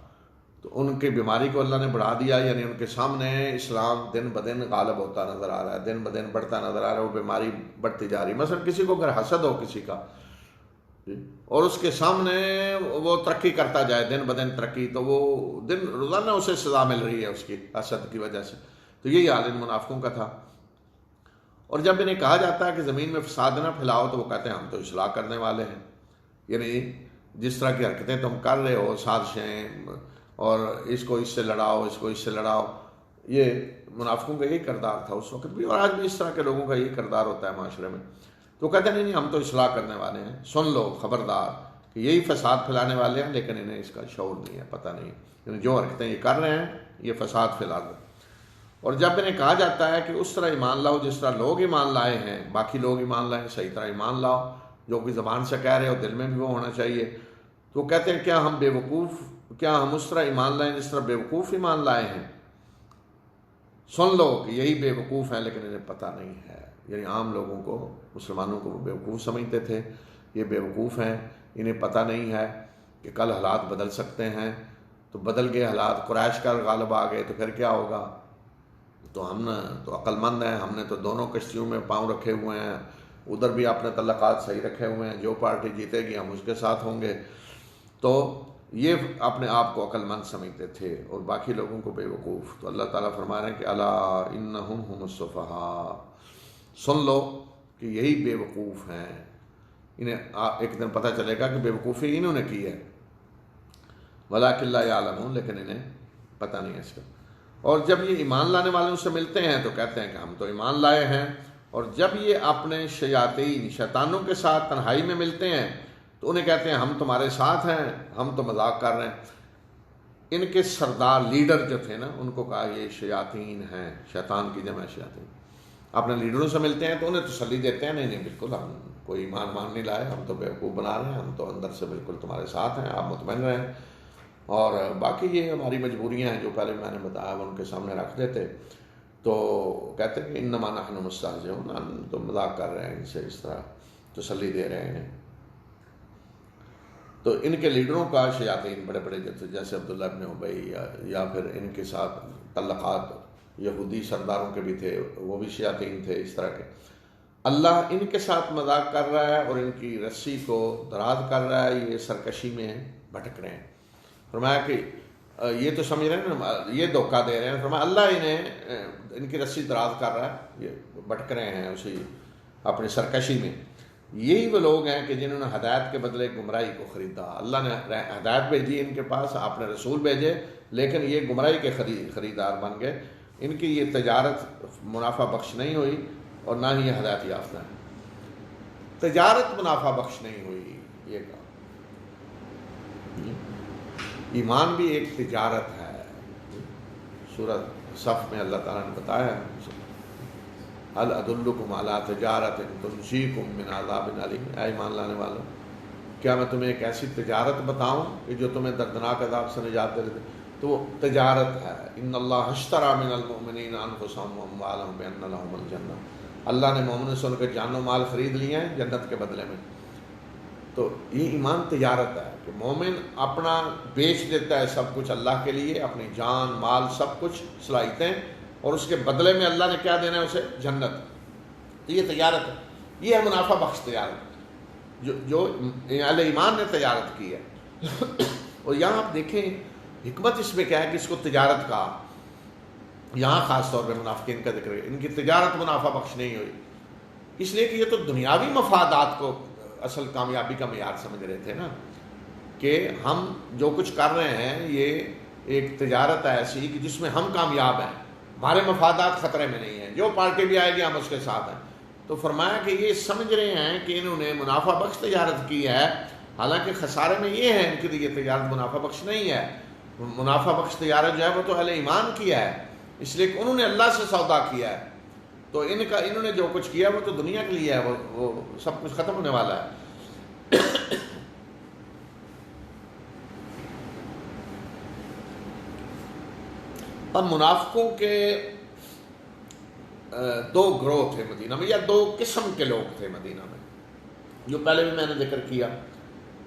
تو ان کی بیماری کو اللہ نے بڑھا دیا، یعنی ان کے سامنے اسلام دن بدن غالب ہوتا نظر آ رہا ہے، دن بدن بڑھتا نظر آ رہا ہے، وہ بیماری بڑھتی جا رہی ہے۔ مثلا کسی کو اگر حسد ہو کسی کا اور اس کے سامنے وہ ترقی کرتا جائے، دن بدن ترقی، تو وہ دن روزانہ اسے سزا مل رہی ہے اس کی حسد کی وجہ سے۔ تو یہی حال ان منافقوں کا تھا۔ اور جب انہیں کہا جاتا ہے کہ زمین میں فساد نہ پھیلاؤ تو وہ کہتے ہیں ہم تو اصلاح کرنے والے ہیں، یعنی جس طرح کی حرکتیں تم کر رہے ہو، سازشیں، اور اس کو اس سے لڑاؤ، اس کو اس سے لڑاؤ، یہ منافقوں کا یہی کردار تھا اس وقت بھی، اور آج بھی اس طرح کے لوگوں کا یہی کردار ہوتا ہے معاشرے میں۔ تو کہتے ہیں نہیں ہم تو اصلاح کرنے والے ہیں، سن لو خبردار کہ یہی فساد پھیلانے والے ہیں، لیکن انہیں اس کا شعور نہیں ہے، پتہ نہیں، یعنی جو حرکتیں یہ کر رہے ہیں یہ فساد پھیلا رہے ہیں۔ اور جب انہیں کہا جاتا ہے کہ اس طرح ایمان لاؤ جس طرح لوگ ایمان لائے ہیں، باقی لوگ ایمان لائیں، صحیح طرح ایمان لاؤ، جو کہ زبان سے کہہ رہے ہو دل میں بھی وہ ہونا چاہیے، تو کہتے ہیں کیا ہم بے وقوف، کیا ہم اس طرح ایمان لائیں جس طرح بے وقوف ایمان لائے ہیں؟ سن لو کہ یہی بے وقوف ہیں لیکن انہیں پتہ نہیں ہے، یعنی عام لوگوں کو، مسلمانوں کو وہ بے وقوف سمجھتے تھے، یہ بے وقوف ہیں، انہیں پتہ نہیں ہے کہ کل حالات بدل سکتے ہیں، تو بدل گئے حالات، قریش کا غالب آ گئے تو پھر کیا ہوگا؟ تو ہم تو عقل مند ہیں، ہم نے تو دونوں کشتیوں میں پاؤں رکھے ہوئے ہیں، ادھر بھی اپنے تعلقات صحیح رکھے ہوئے ہیں، جو پارٹی جیتے گی ہم اس کے ساتھ ہوں گے۔ تو یہ اپنے آپ کو عقل مند سمجھتے تھے اور باقی لوگوں کو بے وقوف۔ تو اللہ تعالیٰ فرما رہے ہیں کہ الا انہم هم السفہاء، سن لو کہ یہی بے وقوف ہیں، انہیں ایک دن پتہ چلے گا کہ بے وقوفی انہوں نے کی ہے، ولکن لا یعلمون، لیکن انہیں پتہ نہیں ہے اس کا۔ اور جب یہ ایمان لانے والوں سے ملتے ہیں تو کہتے ہیں کہ ہم تو ایمان لائے ہیں، اور جب یہ اپنے شیاطین، شیطانوں کے ساتھ تنہائی میں ملتے ہیں تو انہیں کہتے ہیں ہم تمہارے ساتھ ہیں، ہم تو مذاق کر رہے ہیں۔ ان کے سردار لیڈر جو تھے نا، ان کو کہا یہ شیاطین ہیں، شیطان کی جمع شیاطین۔ اپنے لیڈروں سے ملتے ہیں تو انہیں تسلی دیتے ہیں، نہیں نہیں بالکل ہم کوئی ایمان نہیں لائے، ہم تو بیوقوف بنا رہے ہیں، ہم تو اندر سے بالکل تمہارے ساتھ ہیں، آپ مطمئن رہیں، اور باقی یہ ہماری مجبوریاں ہیں جو پہلے میں نے بتایا وہ ان کے سامنے رکھ دیتے۔ تو کہتے ہیں کہ انما نحن مستہزئون، ہم تو مذاق کر رہے ہیں ان سے، اس طرح تسلی دے رہے ہیں۔ تو ان کے لیڈروں کا شیاطین بڑے بڑے جیسے عبداللہ ابن ابی یا پھر ان کے ساتھ تعلقات یہودی سرداروں کے بھی تھے، وہ بھی شیاطین تھے اس طرح کے۔ اللہ ان کے ساتھ مذاق کر رہا ہے اور ان کی رسی کو دراز کر رہا ہے، یہ سرکشی میں بھٹک رہے ہیں۔ فرمایا کہ یہ تو سمجھ رہے ہیں نا، یہ دھوکہ دے رہے ہیں، فرمایا اللہ انہیں ان کی رسی دراز کر رہا ہے، یہ بھٹک رہے ہیں اسی اپنی سرکشی میں۔ یہی وہ لوگ ہیں کہ جنہوں نے ہدایت کے بدلے گمراہی کو خریدا۔ اللہ نے ہدایت بھیجی ان کے پاس، آپ نے رسول بھیجے، لیکن یہ گمراہی کے خریدار بن گئے۔ ان کی یہ تجارت منافع بخش نہیں ہوئی اور نہ ہی یہ ہدایت یافتہ ہے۔ تجارت منافع بخش نہیں ہوئی، یہ کہا۔ ایمان بھی ایک تجارت ہے۔ سورۃ صف میں اللہ تعالیٰ نے بتایا، هل ادلکم علی تجارت تنجیکم من عذاب علیم، اے ایمان لانے والوں کیا میں تمہیں ایک ایسی تجارت بتاؤں کہ جو تمہیں دردناک عذاب سے نجات دے دے؟ تو وہ تجارت ہے۔ ان اللہ اشتری من المؤمنین انفسهم واموالهم بان لهم الجنہ، اللہ نے مومنوں سے ان کے جان و مال خرید لیے ہیں جنت کے بدلے میں۔ تو یہ ایمان تجارت ہے کہ مومن اپنا بیچ دیتا ہے سب کچھ اللہ کے لیے، اپنی جان مال سب کچھ صلاحیتیں، اور اس کے بدلے میں اللہ نے کیا دینا ہے اسے؟ جنت۔ تو یہ تجارت ہے، یہ ہے منافع بخش تجارت جو اہل ایمان نے تجارت کی ہے۔ اور یہاں آپ دیکھیں حکمت اس میں کیا ہے کہ اس کو تجارت کا یہاں خاص طور پہ منافقین کا ذکر ہے، ان کی تجارت منافع بخش نہیں ہوئی، اس لیے کہ یہ تو دنیاوی مفادات کو اصل کامیابی کا معیار سمجھ رہے تھے نا، کہ ہم جو کچھ کر رہے ہیں یہ ایک تجارت ہے ایسی کہ جس میں ہم کامیاب ہیں، ہمارے مفادات خطرے میں نہیں ہیں، جو پارٹی بھی آئے گی ہم اس کے ساتھ ہیں۔ تو فرمایا کہ یہ سمجھ رہے ہیں کہ انہوں نے منافع بخش تجارت کی ہے، حالانکہ خسارے میں یہ ہے ان کی یہ تجارت منافع بخش نہیں ہے۔ منافع بخش تجارت جو ہے وہ تو اہل ایمان کیا ہے، اس لیے کہ انہوں نے اللہ سے سودا کیا ہے۔ تو انہوں نے جو کچھ کیا وہ تو دنیا کے لیے ہے، وہ سب کچھ ختم ہونے والا ہے۔ اب منافقوں کے دو گروہ تھے مدینہ میں، یا دو قسم کے لوگ تھے مدینہ میں، جو پہلے بھی میں نے ذکر کیا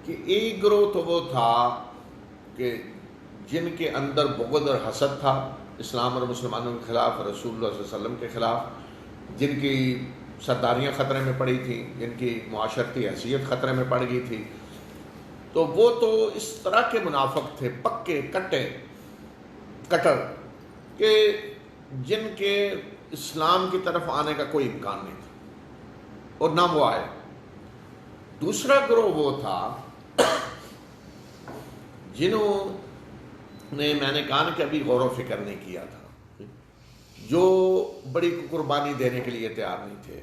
کہ ایک گروہ تو وہ تھا کہ جن کے اندر بغض اور حسد تھا اسلام اور مسلمانوں کے خلاف، رسول اللہ صلی اللہ علیہ وسلم کے خلاف، جن کی سرداریاں خطرے میں پڑی تھیں، جن کی معاشرتی حیثیت خطرے میں پڑ گئی تھی، تو وہ تو اس طرح کے منافق تھے، پکے کٹر، کہ جن کے اسلام کی طرف آنے کا کوئی امکان نہیں تھا اور نہ وہ آئے۔ دوسرا گروہ وہ تھا جنہوں نے، میں نے کہا کہ ابھی غور و فکر نہیں کیا تھا، جو بڑی قربانی دینے کے لیے تیار نہیں تھے۔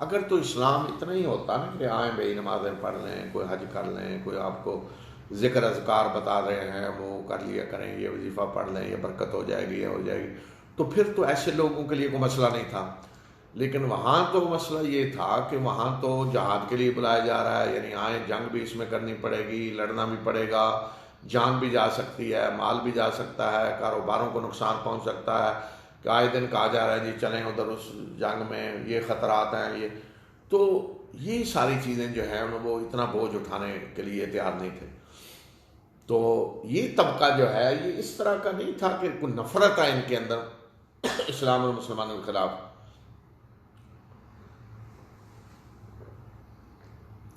اگر تو اسلام اتنا ہی ہوتا نا کہ آئیں بھائی نمازیں پڑھ لیں، کوئی حج کر لیں، کوئی آپ کو ذکر اذکار بتا رہے ہیں وہ کر لیا کریں، یہ وظیفہ پڑھ لیں، یہ برکت ہو جائے گی، یہ ہو جائے گی، تو پھر تو ایسے لوگوں کے لیے کوئی مسئلہ نہیں تھا۔ لیکن وہاں تو مسئلہ یہ تھا کہ وہاں تو جہاد کے لیے بلایا جا رہا ہے، یعنی آئیں جنگ بھی اس میں کرنی پڑے گی، لڑنا بھی پڑے گا، جان بھی جا سکتی ہے، مال بھی جا سکتا ہے، کاروباروں کو نقصان پہنچ سکتا ہے، کہ آئے دن کہا جا رہا ہے جی چلیں ادھر اس جنگ میں، یہ خطرات ہیں، یہ تو یہ ساری چیزیں جو ہیں وہ اتنا بوجھ اٹھانے کے لیے تیار نہیں تھے۔ تو یہ طبقہ جو ہے یہ اس طرح کا نہیں تھا کہ کوئی نفرت ہے ان کے اندر اسلام اور مسلمانوں کے خلاف،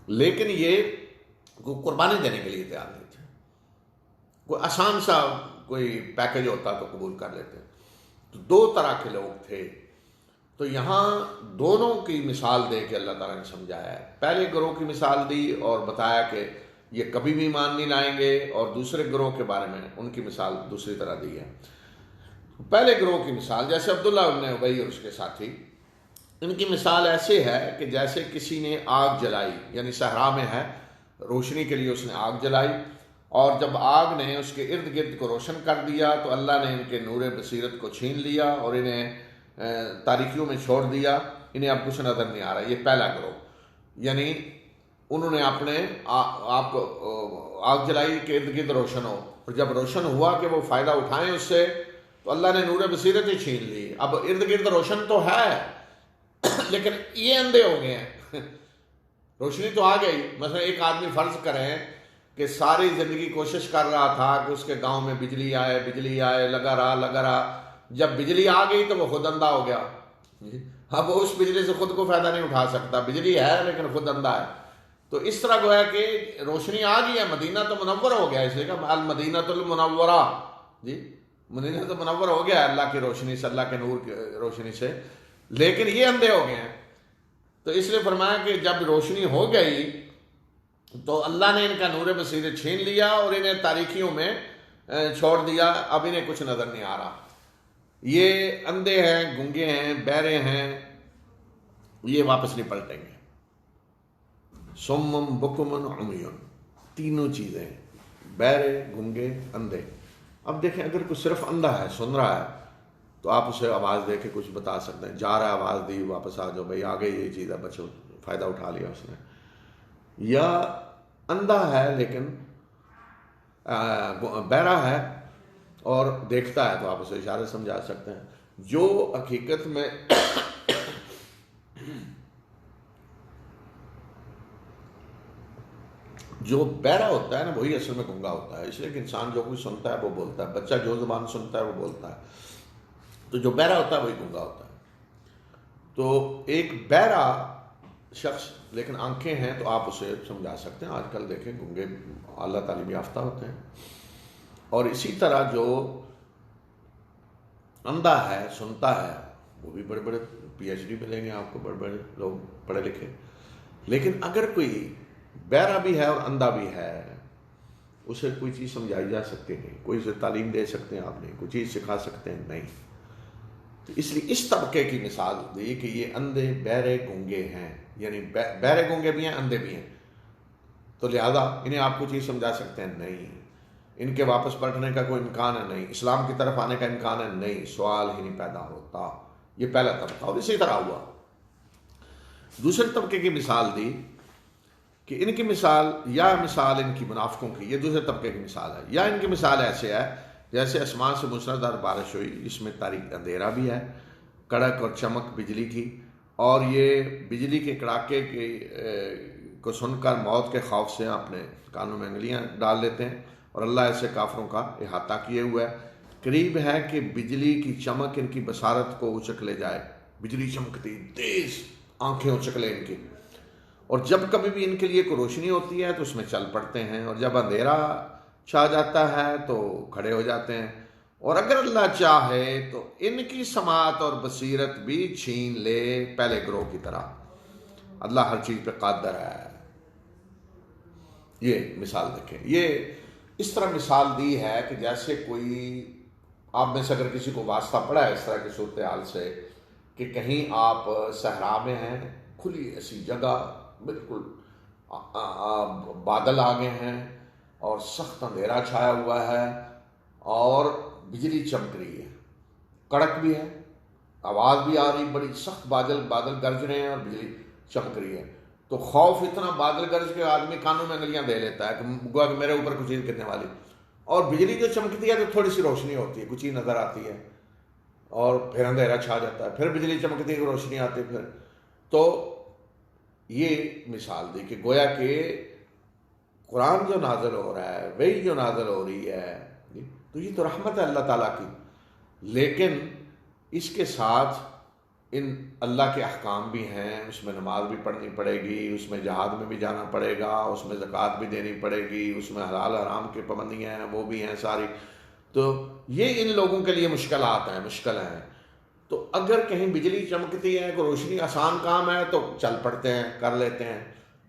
لیکن یہ کوئی قربانی دینے کے لیے تیار نہیں تھے۔ کوئی آسان سا کوئی پیکج ہوتا تو قبول کر لیتے۔ تو دو طرح کے لوگ تھے۔ تو یہاں دونوں کی مثال دے کے اللہ تعالیٰ نے سمجھایا ہے۔ پہلے گروہ کی مثال دی اور بتایا کہ یہ کبھی بھی ایمان نہیں لائیں گے، اور دوسرے گروہ کے بارے میں ان کی مثال دوسری طرح دی ہے۔ پہلے گروہ کی مثال جیسے عبداللہ ابن ابی اور اس کے ساتھی، ان کی مثال ایسے ہے کہ جیسے کسی نے آگ جلائی، یعنی صحرا میں ہے، روشنی کے لیے اس نے آگ جلائی، اور جب آگ نے اس کے ارد گرد کو روشن کر دیا تو اللہ نے ان کے نور بصیرت کو چھین لیا اور انہیں تاریکیوں میں چھوڑ دیا، انہیں اب کچھ نظر نہیں آ رہا۔ یہ پہلا گروہ، یعنی انہوں نے اپنے آپ کو آگ جلائی کہ ارد گرد روشن ہو، اور جب روشن ہوا کہ وہ فائدہ اٹھائیں اس سے، تو اللہ نے نور بصیرت ہی چھین لی۔ اب ارد گرد روشن تو ہے لیکن یہ اندھے ہو گئے ہیں۔ روشنی تو آ گئی، مثلا ایک آدمی فرض کریں کہ ساری زندگی کوشش کر رہا تھا کہ اس کے گاؤں میں بجلی آئے، لگا رہا، جب بجلی آ گئی تو وہ خود اندھا ہو گیا۔ اب وہ اس بجلی سے خود کو فائدہ نہیں اٹھا سکتا، بجلی ہے لیکن خود اندھا ہے۔ تو اس طرح گویا کہ روشنی آ گئی ہے، مدینہ تو منور ہو گیا، اس لیے کہ المدینہ المنورہ، جی مدینہ تو منور ہو گیا ہے اللہ کی روشنی سے، اللہ کے نور کی روشنی سے، لیکن یہ اندھے ہو گئے ہیں۔ تو اس لیے فرمایا کہ جب روشنی ہو گئی تو اللہ نے ان کا نور بصیرت چھین لیا اور انہیں تاریکیوں میں چھوڑ دیا، اب انہیں کچھ نظر نہیں آ رہا۔ یہ اندھے ہیں، گنگے ہیں، بہرے ہیں، یہ واپس نہیں پلٹیں گے۔ سمم بکمن عمیون، تینوں چیزیں، بہرے، گنگے، اندھے۔ اب دیکھیں اگر کوئی صرف اندھا ہے، سن رہا ہے، تو آپ اسے آواز دے کے کچھ بتا سکتے ہیں، جا رہا ہے آواز دی واپس آ جاؤ بھائی آگے یہ چیز ہے، بچو فائدہ اٹھا لیا اس نے۔ یا اندھا ہے لیکن بہرا ہے اور دیکھتا ہے، تو آپ اسے اشارے سمجھا سکتے ہیں۔ جو حقیقت میں جو بہرا ہوتا ہے نا وہی اصل میں گنگا ہوتا ہے، اس لیے کہ انسان جو کچھ سنتا ہے وہ بولتا ہے، بچہ جو زبان سنتا ہے وہ بولتا ہے، تو جو بہرا ہوتا ہے وہی گنگا ہوتا ہے۔ تو ایک بہرا شخص لیکن آنکھیں ہیں تو آپ اسے سمجھا سکتے ہیں۔ آج کل دیکھیں گنگے اعلیٰ تعلیم یافتہ ہوتے ہیں۔ اور اسی طرح جو اندھا ہے، سنتا ہے، وہ بھی بڑے بڑے پی ایچ ڈی ملیں گے آپ کو، بڑے بڑے لوگ پڑھے لکھے۔ لیکن اگر کوئی بہرا بھی ہے اور اندھا بھی ہے، اسے کوئی چیز سمجھائی جا سکتی نہیں، کوئی اسے تعلیم دے سکتے ہیں آپ نہیں، کوئی چیز سکھا سکتے ہیں نہیں۔ تو اس لیے اس طبقے کی مثال دی کہ یہ اندھے بہرے گنگے ہیں، یعنی بہرے گنگے بھی ہیں، اندھے بھی ہیں، تو لہذا انہیں آپ کو چیز سمجھا سکتے ہیں نہیں، ان کے واپس پلٹنے کا کوئی امکان ہے نہیں، اسلام کی طرف آنے کا امکان ہے نہیں، سوال ہی نہیں پیدا ہوتا۔ یہ پہلا طبقہ، اور اسی طرح ہوا۔ دوسرے طبقے کی مثال دی کہ ان کی مثال ان کی منافقوں کی، یہ دوسرے طبقے کی مثال ہے، یا ان کی مثال ایسے ہے جیسے آسمان سے موسلادھار بارش ہوئی، اس میں تاریک اندھیرا بھی ہے، کڑک اور چمک بجلی کی، اور یہ بجلی کے کڑاکے کو سن کر موت کے خوف سے اپنے کانوں میں انگلیاں ڈال لیتے ہیں، اور اللہ ایسے کافروں کا احاطہ کیے ہوا ہے۔ قریب ہے کہ بجلی کی چمک ان کی بصارت کو اچک لے جائے، بجلی چمکتی تیز، آنکھیں اچک لے ان کی، اور جب کبھی بھی ان کے لیے کوئی روشنی ہوتی ہے تو اس میں چل پڑتے ہیں، اور جب اندھیرا چھا جاتا ہے تو کھڑے ہو جاتے ہیں، اور اگر اللہ چاہے تو ان کی سماعت اور بصیرت بھی چھین لے پہلے گروہ کی طرح۔ اللہ ہر چیز پہ قادر ہے۔ یہ مثال دیکھیں، یہ اس طرح مثال دی ہے کہ جیسے کوئی آپ میں سے اگر کسی کو واسطہ پڑا ہے اس طرح کی صورتحال سے کہ کہیں آپ صحرا میں ہیں، کھلی ایسی جگہ، بالکل بادل آ گئے ہیں اور سخت اندھیرا چھایا ہوا ہے اور بجلی چمک رہی ہے، کڑک بھی ہے، آواز بھی آ رہی، بڑی سخت بادل گرج رہے ہیں اور بجلی چمک رہی ہے، تو خوف اتنا بادل گرج کے آدمی کانوں میں انگلیاں دے لیتا ہے کہ گویا کہ میرے اوپر کچھ چیز گرنے والی، اور بجلی جو چمکتی ہے تو تھوڑی سی روشنی ہوتی ہے، کچھ چیز نظر آتی ہے، اور پھر اندھیرا چھا جاتا ہے، پھر بجلی چمکتی ہے، روشنی آتی ہے، پھر تو یہ مثال دی کہ گویا کہ قرآن جو نازل ہو رہا ہے، وہی جو نازل ہو رہی ہے، تو یہ تو رحمت ہے اللہ تعالیٰ کی، لیکن اس کے ساتھ ان اللہ کے احکام بھی ہیں، اس میں نماز بھی پڑھنی پڑے گی، اس میں جہاد میں بھی جانا پڑے گا، اس میں زکوٰۃ بھی دینی پڑے گی، اس میں حلال حرام کی پابندیاں ہیں وہ بھی ہیں ساری، تو یہ ان لوگوں کے لیے مشکل ہیں۔ تو اگر کہیں بجلی چمکتی ہے، کوئی روشنی آسان کام ہے تو چل پڑتے ہیں، کر لیتے ہیں،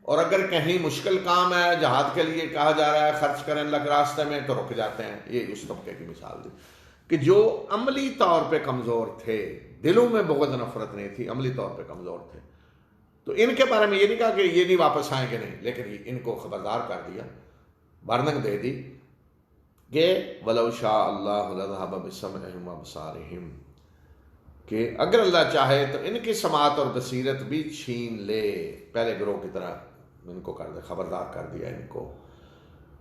اور اگر کہیں مشکل کام ہے، جہاد کے لیے کہا جا رہا ہے خرچ کریں اللہ کے راستے میں، تو رک جاتے ہیں۔ یہ اس طبقے کی مثال دی کہ جو عملی طور پہ کمزور تھے، دلوں میں بغض نفرت نہیں تھی، عملی طور پہ کمزور تھے، تو ان کے بارے میں یہ نہیں کہا کہ یہ نہیں واپس آئیں گے، نہیں، لیکن ان کو خبردار کر دیا، وارننگ دے دی کہ وَلَوْ شَاءَ اللَّهُ لَذَهَبَ بِسَمْعِهِمْ وَأَبْصَارِهِمْ، کہ اگر اللہ چاہے تو ان کی سماعت اور بصیرت بھی چھین لے، پہلے گروہ کی طرح ان کو کر دے، خبردار کر دیا ان کو۔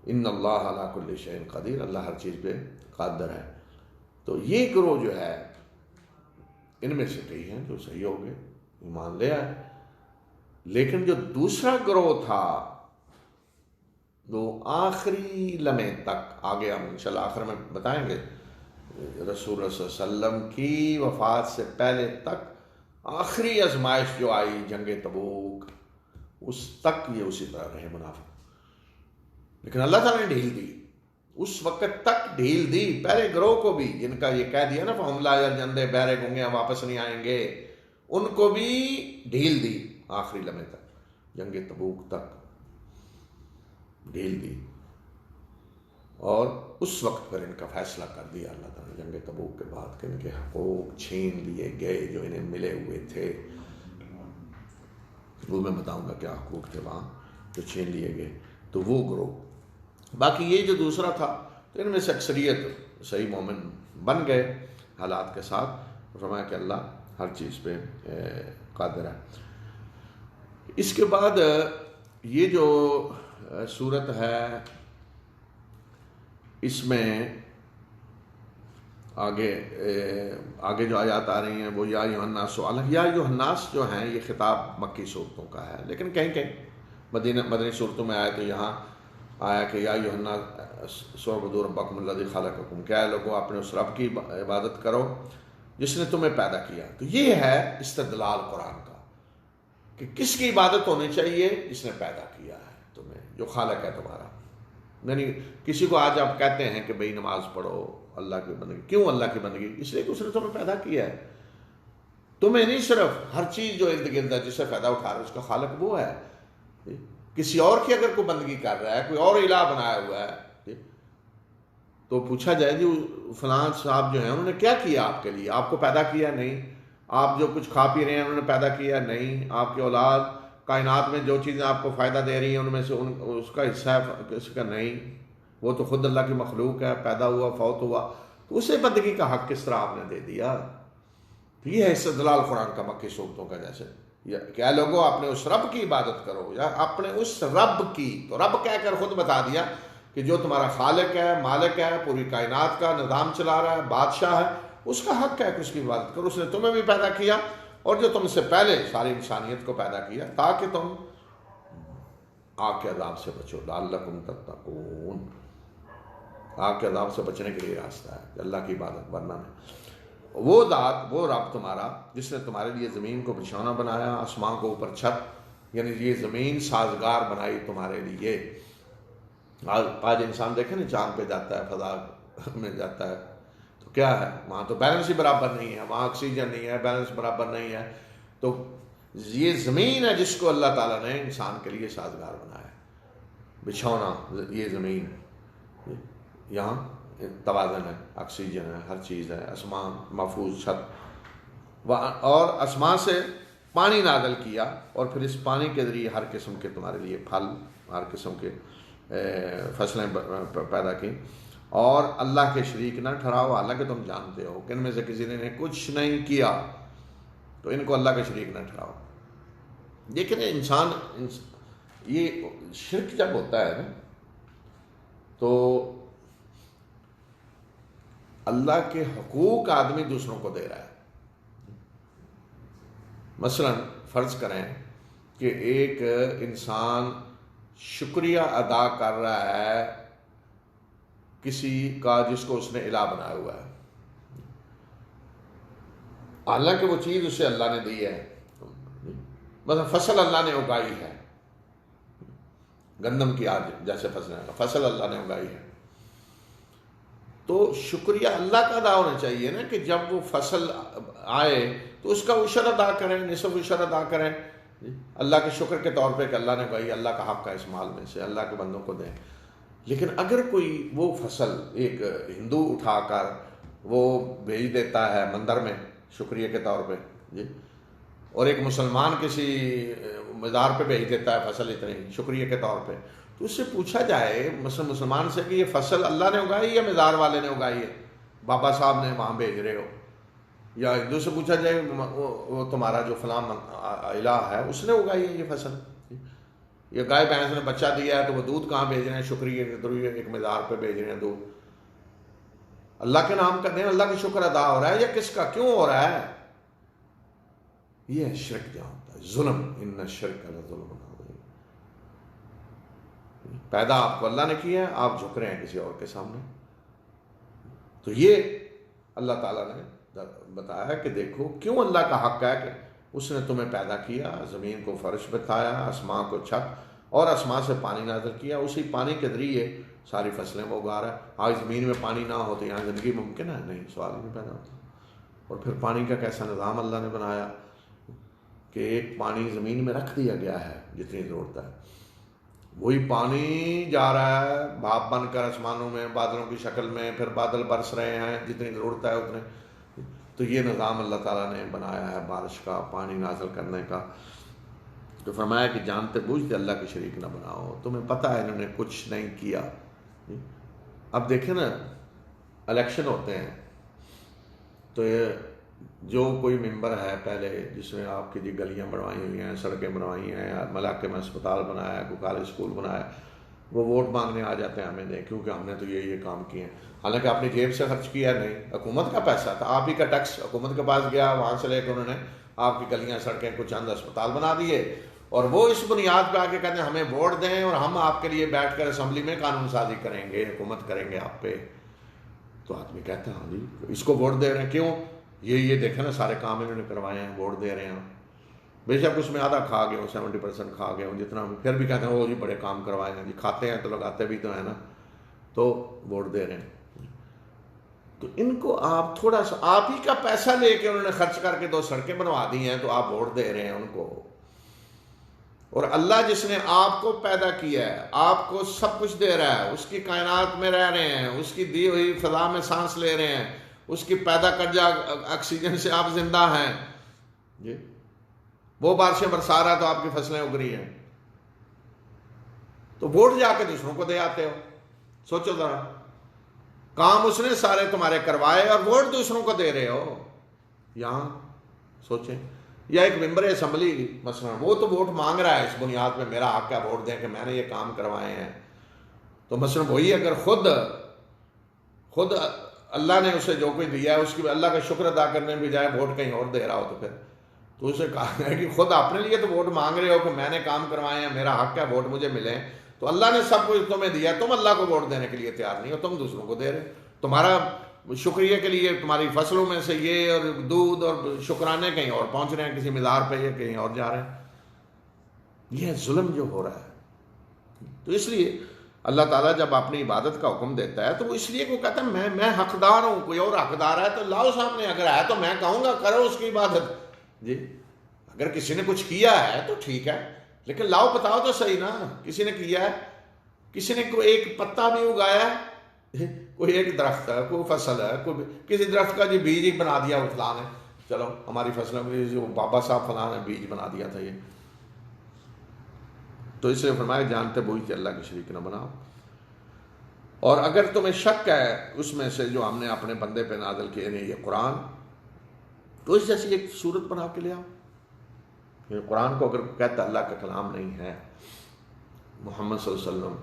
ان اللہ علی کل شیء قدیر، اللہ ہر چیز پہ قادر ہے۔ تو یہ گروہ جو ہے ان میں سے کئی ہیں جو صحیح ہو گئے، ایمان لے آئے، لیکن جو دوسرا گروہ تھا وہ آخری لمحے تک، آگے ہم انشاءاللہ آخر میں بتائیں گے، رسول اللہ صلی اللہ علیہ وسلم کی وفات سے پہلے تک آخری آزمائش جو آئی جنگ تبوک، اس تک یہ اسی طرح رہے منافق، لیکن اللہ تعالیٰ نے ڈھیل دی، اس وقت تک ڈھیل دی پہلے گروہ کو بھی، جن کا یہ کہہ دیا نا فَهُمْ لَا يَرْجُونَ بہرے گونگے واپس نہیں آئیں گے، ان کو بھی ڈھیل دی آخری لمحے تک، جنگ تبوک تک ڈھیل دی، اور اس وقت پر ان کا فیصلہ کر دیا اللہ تعالیٰ نے جنگ تبوک کے بعد کہ ان کے حقوق چھین لیے گئے جو انہیں ملے ہوئے تھے، وہ میں بتاؤں گا کیا حقوق تھے وہاں جو چھین لیے گئے، تو وہ گروہ۔ باقی یہ جو دوسرا تھا تو ان میں سے اکثریت صحیح مومن بن گئے حالات کے ساتھ، فرمایا کہ اللہ ہر چیز پہ قادر ہے۔ اس کے بعد یہ جو صورت ہے اس میں آگے جو آیات آ رہی ہیں وہ یا ایھا الناس، یا ایھا الناس جو ہیں یہ خطاب مکی صورتوں کا ہے، لیکن کہیں کہیں مدنی صورتوں میں آیا تو یہاں آیا کہ یا ایھا الناس اعبدوا ربکم الذی خلقکم، کیا لوگوں اپنے اس رب کی عبادت کرو جس نے تمہیں پیدا کیا۔ تو یہ ہے استدلال قرآن کا کہ کس کی عبادت ہونی چاہیے؟ جس نے پیدا کیا ہے تمہیں، جو خالق ہے تمہارا۔ یعنی کسی کو آج آپ کہتے ہیں کہ بھئی نماز پڑھو، اللہ کی بندگی، کیوں اللہ کی بندگی؟ اس لیے کہ اس نے تمہیں پیدا کیا ہے، تمہیں نہیں، صرف ہر چیز جو ارد گرد ہے جس سے فائدہ اٹھا رہا ہے اس کا خالق وہ ہے۔ کسی اور کی اگر کوئی بندگی کر رہا ہے، کوئی اور الہ بنایا ہوا ہے، تو پوچھا جائے جی فلاں صاحب جو ہیں انہوں نے کیا کیا آپ کے لیے؟ آپ کو پیدا کیا؟ نہیں۔ آپ جو کچھ کھا پی رہے ہیں انہوں نے پیدا کیا؟ نہیں۔ آپ کی اولاد کائنات میں جو چیزیں آپ کو فائدہ دے رہی ہیں ان میں سے اس کا حصہ ہے اس کا؟ نہیں، وہ تو خود اللہ کی مخلوق ہے، پیدا ہوا، فوت ہوا، تو اسے بندگی کا حق کس طرح آپ نے دے دیا؟ تو یہ ہے استدلال قرآن کا مکی صورتوں کا، جیسے کیا لوگوں اپنے اس رب کی عبادت کرو، یا اپنے اس رب کی، تو رب کہہ کر خود بتا دیا کہ جو تمہارا خالق ہے، مالک ہے، پوری کائنات کا نظام چلا رہا ہے، بادشاہ ہے، اس کا حق ہے کہ اس کی عبادت کرو، اس نے تمہیں بھی پیدا کیا اور جو تم سے پہلے ساری انسانیت کو پیدا کیا تاکہ تم آگ کے عذاب سے بچو، لعلکم تتقون۔ آگ کے عذاب سے بچنے کے لیے راستہ ہے، اللہ کی عبادت، ورنہ نہیں۔ وہ ذات، وہ رب تمہارا جس نے تمہارے لیے زمین کو بچھونا بنایا، آسمان کو اوپر چھت، یعنی یہ زمین سازگار بنائی تمہارے لیے۔ آج انسان دیکھیں نا چاند پہ جاتا ہے، فضا میں جاتا ہے، تو کیا ہے وہاں تو بیلنس ہی برابر نہیں ہے، وہاں آکسیجن نہیں ہے، بیلنس برابر نہیں ہے۔ تو یہ زمین ہے جس کو اللہ تعالیٰ نے انسان کے لیے سازگار بنایا، بچھونا، یہ زمین، یہاں توازن ہے، آکسیجن ہے، ہر چیز ہے، آسمان محفوظ چھت، اور آسمان سے پانی نازل کیا، اور پھر اس پانی کے ذریعے ہر قسم کے تمہارے لیے پھل، ہر قسم کے فصلیں پیدا کی۔ اور اللہ کے شریک نہ ٹھہراؤ، حالانکہ تم جانتے ہو کہ ان میں سے کسی نے کچھ نہیں کیا، تو ان کو اللہ کے شریک نہ ٹھہراؤ۔ لیکن انسان یہ شرک جب ہوتا ہے نا، تو اللہ کے حقوق آدمی دوسروں کو دے رہا ہے۔ مثلا فرض کریں کہ ایک انسان شکریہ ادا کر رہا ہے کسی کا جس کو اس نے الہ بنایا ہوا ہے، حالانکہ وہ چیز اسے اللہ نے دی ہے، مثلا فصل اللہ نے اگائی ہے، گندم کی آج جیسے فصل اللہ نے اگائی ہے، تو شکریہ اللہ کا ادا ہونا چاہیے نا، کہ جب وہ فصل آئے تو اس کا عشر ادا کریں، نصف عشر ادا کریں اللہ کے شکر کے طور پہ کہ اللہ نے بھائی اللہ کا حق کا اس مال میں سے اللہ کے بندوں کو دیں۔ لیکن اگر کوئی وہ فصل ایک ہندو اٹھا کر وہ بھیج دیتا ہے مندر میں شکریہ کے طور پہ جی، اور ایک مسلمان کسی مزار پہ بھیج دیتا ہے فصل اتنی شکریہ کے طور پہ، تو اس سے پوچھا جائے مسلمان سے کہ یہ فصل اللہ نے اگائی یا مزار والے نے اگائی ہے، بابا صاحب نے وہاں بھیج رہے ہو، یا ہندو سے پوچھا جائے وہ تمہارا جو فلاں الہ ہے اس نے اگائی ہے یہ فصل، یہ گائے بھینس نے بچہ دیا ہے تو وہ دودھ کہاں بھیج رہے ہیں، شکریہ کے ذریعے ایک مزار پہ بھیج رہے ہیں دودھ۔ اللہ کے نام کا دیں، اللہ کا شکر ادا ہو رہا ہے یا کس کا کیوں ہو رہا ہے؟ یہ ہے شرک جہاں ہوتا ہے، ظلم، ان الشرک لظلم عظیم۔ پیدا آپ کو اللہ نے کیا ہے، آپ جھک رہے ہیں کسی اور کے سامنے۔ تو یہ اللہ تعالیٰ نے بتایا کہ دیکھو کیوں اللہ کا حق ہے کہ اس نے تمہیں پیدا کیا، زمین کو فرش بتایا، آسمان کو چھت، اور آسمان سے پانی نازل کیا، اسی پانی کے ذریعے ساری فصلیں وہ اگا رہا ہے۔ آج زمین میں پانی نہ ہو تو یہاں زندگی ممکن ہے؟ نہیں، سوال نہیں پیدا ہوتا۔ اور پھر پانی کا کیسا نظام اللہ نے بنایا کہ ایک پانی زمین میں رکھ دیا گیا ہے جتنی ضرورت ہے، وہی پانی جا رہا ہے بھاپ بن کر آسمانوں میں بادلوں کی شکل میں، پھر بادل برس رہے ہیں جتنی ضرورت ہے اتنے۔ تو یہ نظام اللہ تعالیٰ نے بنایا ہے بارش کا، پانی نازل کرنے کا۔ تو فرمایا کہ جانتے بوجھتے اللہ کے شریک نہ بناؤ، تمہیں پتہ ہے انہوں نے کچھ نہیں کیا۔ اب دیکھیں نا الیکشن ہوتے ہیں تو جو کوئی ممبر ہے پہلے جس نے آپ کی جی گلیاں بنوائی ہوئی ہیں، سڑکیں بنوائی ہیں، علاقے میں اسپتال بنایا ہے، کوئی کالج اسکول بنایا، وہ ووٹ مانگنے آ جاتے ہیں ہمیں دیں کیونکہ ہم نے تو یہ کام کیے ہیں، حالانکہ اپنی جیب سے خرچ کیا نہیں، حکومت کا پیسہ تھا، آپ ہی کا ٹیکس حکومت کے پاس گیا، وہاں سے لے کے انہوں نے آپ کی گلیاں سڑکیں کچھ چند اسپتال بنا دیے، اور وہ اس بنیاد پہ آ کے کہتے ہیں ہمیں ووٹ دیں اور ہم آپ کے لیے بیٹھ کر اسمبلی میں قانون سازی کریں گے، حکومت کریں گے آپ پہ۔ تو آدمی کہتا ہے ہاں جی اس کو ووٹ دے رہے ہیں کیوں؟ یہ دیکھیں نا سارے کام انہوں نے کروائے ہیں، ووٹ دے رہے ہیں، بے شک اس میں آدھا کھا گئے ہوں، 70% کھا گئے ہوں جتنا، پھر بھی کہتے ہیں وہ جی بڑے کام کروائے ہیں جی، کھاتے ہیں تو لگاتے بھی تو ہیں نا، تو ووٹ دے رہے ہیں۔ تو ان کو آپ تھوڑا سا آپ ہی کا پیسہ لے کے انہوں نے خرچ کر کے 2 سڑکیں بنوا دی ہیں تو آپ ووٹ دے رہے ہیں ان کو۔ اور اللہ جس نے آپ کو پیدا کیا ہے، آپ کو سب کچھ دے رہا ہے، اس کی کائنات میں رہ رہے ہیں، اس کی دی ہوئی فضا میں سانس لے رہے ہیں، اس کی پیدا کردہ آکسیجن سے آپ زندہ ہیں جی، وہ بارشیں برسا رہا تو آپ کی فصلیں اگ رہی ہیں، تو ووٹ جا کے دوسروں کو دے آتے ہو۔ سوچو ذرا، کام اس نے سارے تمہارے کروائے اور ووٹ دوسروں کو دے رہے ہو۔ یہاں سوچیں، یا ایک ممبر اسمبلی مثلا وہ تو ووٹ مانگ رہا ہے اس بنیاد پہ میرا حق ہے ووٹ دیں کہ میں نے یہ کام کروائے ہیں، تو مثلا وہی اگر خود اللہ نے اسے جو کوئی دیا ہے اس کی اللہ کا شکر ادا کرنے بھی جائے ووٹ کہیں اور دے رہا ہو تو اسے کہا ہے کہ خود اپنے لیے تو ووٹ مانگ رہے ہو کہ میں نے کام کروائے ہیں، میرا حق ہے ووٹ مجھے ملے، تو اللہ نے سب کچھ تمہیں دیا، تم اللہ کو ووٹ دینے کے لیے تیار نہیں ہو، تم دوسروں کو دے رہے، تمہارا شکریہ کے لیے تمہاری فصلوں میں سے یہ اور دودھ اور شکرانے کہیں اور پہنچ رہے ہیں، کسی مزار پہ یا کہیں اور جا رہے ہیں۔ یہ ظلم جو ہو رہا ہے، تو اس لیے اللہ تعالیٰ جب اپنی عبادت کا حکم دیتا ہے تو وہ اس لیے وہ کہتا ہے میں حقدار ہوں، کوئی اور حقدار ہے تو لاؤ سامنے، اگر ہے تو میں کہوں گا کرو اس کی عبادت۔ جی اگر کسی نے کچھ کیا ہے تو ٹھیک ہے، لیکن لاؤ بتاؤ تو صحیح نا، کسی نے کیا ہے، کسی نے کوئی ایک پتا بھی اگایا ہے، کوئی ایک درخت ہے، کوئی فصل ہے، کوئی کسی درخت کا جی بیج ہی بنا دیا وہ فلاں نے، چلو ہماری فصلوں میں جو بابا صاحب فلاں نے بیج بنا دیا تھا یہ، تو اس لیے فرمایا جانتے بوجھتے اللہ کی شریک نہ بناؤ۔ اور اگر تمہیں شک ہے اس میں سے جو ہم نے اپنے بندے پہ نازل کیے نہیں یہ قرآن، تو اس جیسی ایک صورت بنا کے لے آؤ۔ یہ قرآن کو اگر کہتا اللہ کا کلام نہیں ہے، محمد صلی اللہ علیہ وسلم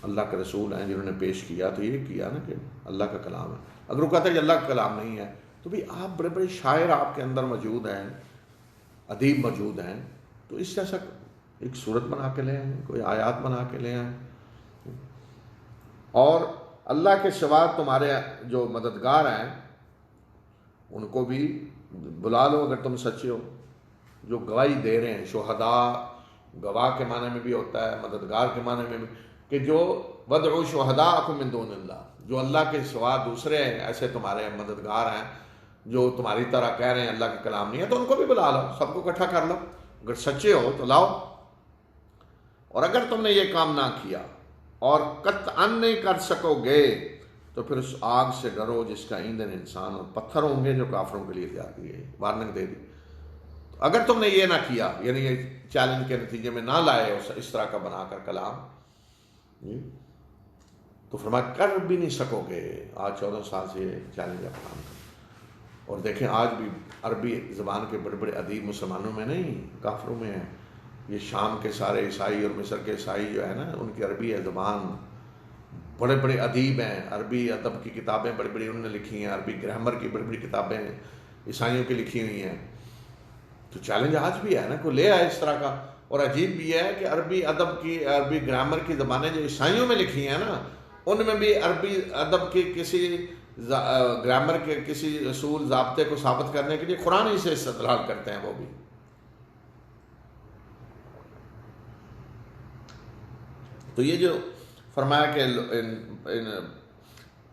اللہ کے رسول ہیں جنہوں نے پیش کیا، تو یہ کیا نا کہ اللہ کا کلام ہے۔ اگر وہ کہتا ہے کہ اللہ کا کلام نہیں ہے، تو بھی آپ بڑے بڑے شاعر آپ کے اندر موجود ہیں، ادیب موجود ہیں، تو اس جیسا ایک صورت بنا کے لے آئیں، کوئی آیات بنا کے لے آئیں، اور اللہ کے سوا تمہارے جو مددگار ہیں ان کو بھی بلا لو اگر تم سچے ہو، جو گواہی دے رہے ہیں۔ شہداء گواہ کے معنی میں بھی ہوتا ہے، مددگار کے معنی میں بھی، کہ جو وَادْعُوا شُهَدَاءَكُم مِّن دُونِ اللَّهِ، جو اللہ کے سوا دوسرے ایسے تمہارے مددگار ہیں جو تمہاری طرح کہہ رہے ہیں اللہ کا کلام نہیں ہے، تو ان کو بھی بلا لو، سب کو اکٹھا کر لو، اگر سچے ہو تو لاؤ۔ اور اگر تم نے یہ کام نہ کیا اور قطعاً نہیں کر سکو گے تو پھر اس آگ سے ڈرو جس کا ایندھن انسان اور پتھر ہوں گے، جو کافروں کے لیے تیار کی گئی، وارننگ دے دی۔ اگر تم نے یہ نہ کیا، یعنی یہ چیلنج کے نتیجے میں نہ لائے اس طرح کا بنا کر کلام، تو فرمایا کر بھی نہیں سکو گے۔ آج 14 سال سے یہ چیلنج ہے کلام کا، اور دیکھیں آج بھی عربی زبان کے بڑے بڑے ادیب مسلمانوں میں نہیں، کافروں میں ہیں۔ یہ شام کے سارے عیسائی اور مصر کے عیسائی جو ہے نا، ان کی عربی زبان، بڑے بڑے ادیب ہیں، عربی ادب کی کتابیں بڑی بڑی انہوں نے لکھی ہیں، عربی گرامر کی بڑی بڑی کتابیں عیسائیوں کی لکھی ہوئی ہیں۔ تو چیلنج آج بھی ہے نا، کوئی لے آئے اس طرح کا۔ اور عجیب بھی ہے کہ عربی ادب کی، عربی گرامر کی زبانیں جو عیسائیوں میں لکھی ہیں نا، ان میں بھی عربی ادب کے کسی گرامر کے کسی اصول ضابطے کو ثابت کرنے کے لیے قرآن ہی سے استدلال کرتے ہیں وہ بھی۔ تو یہ جو فرمایا کہ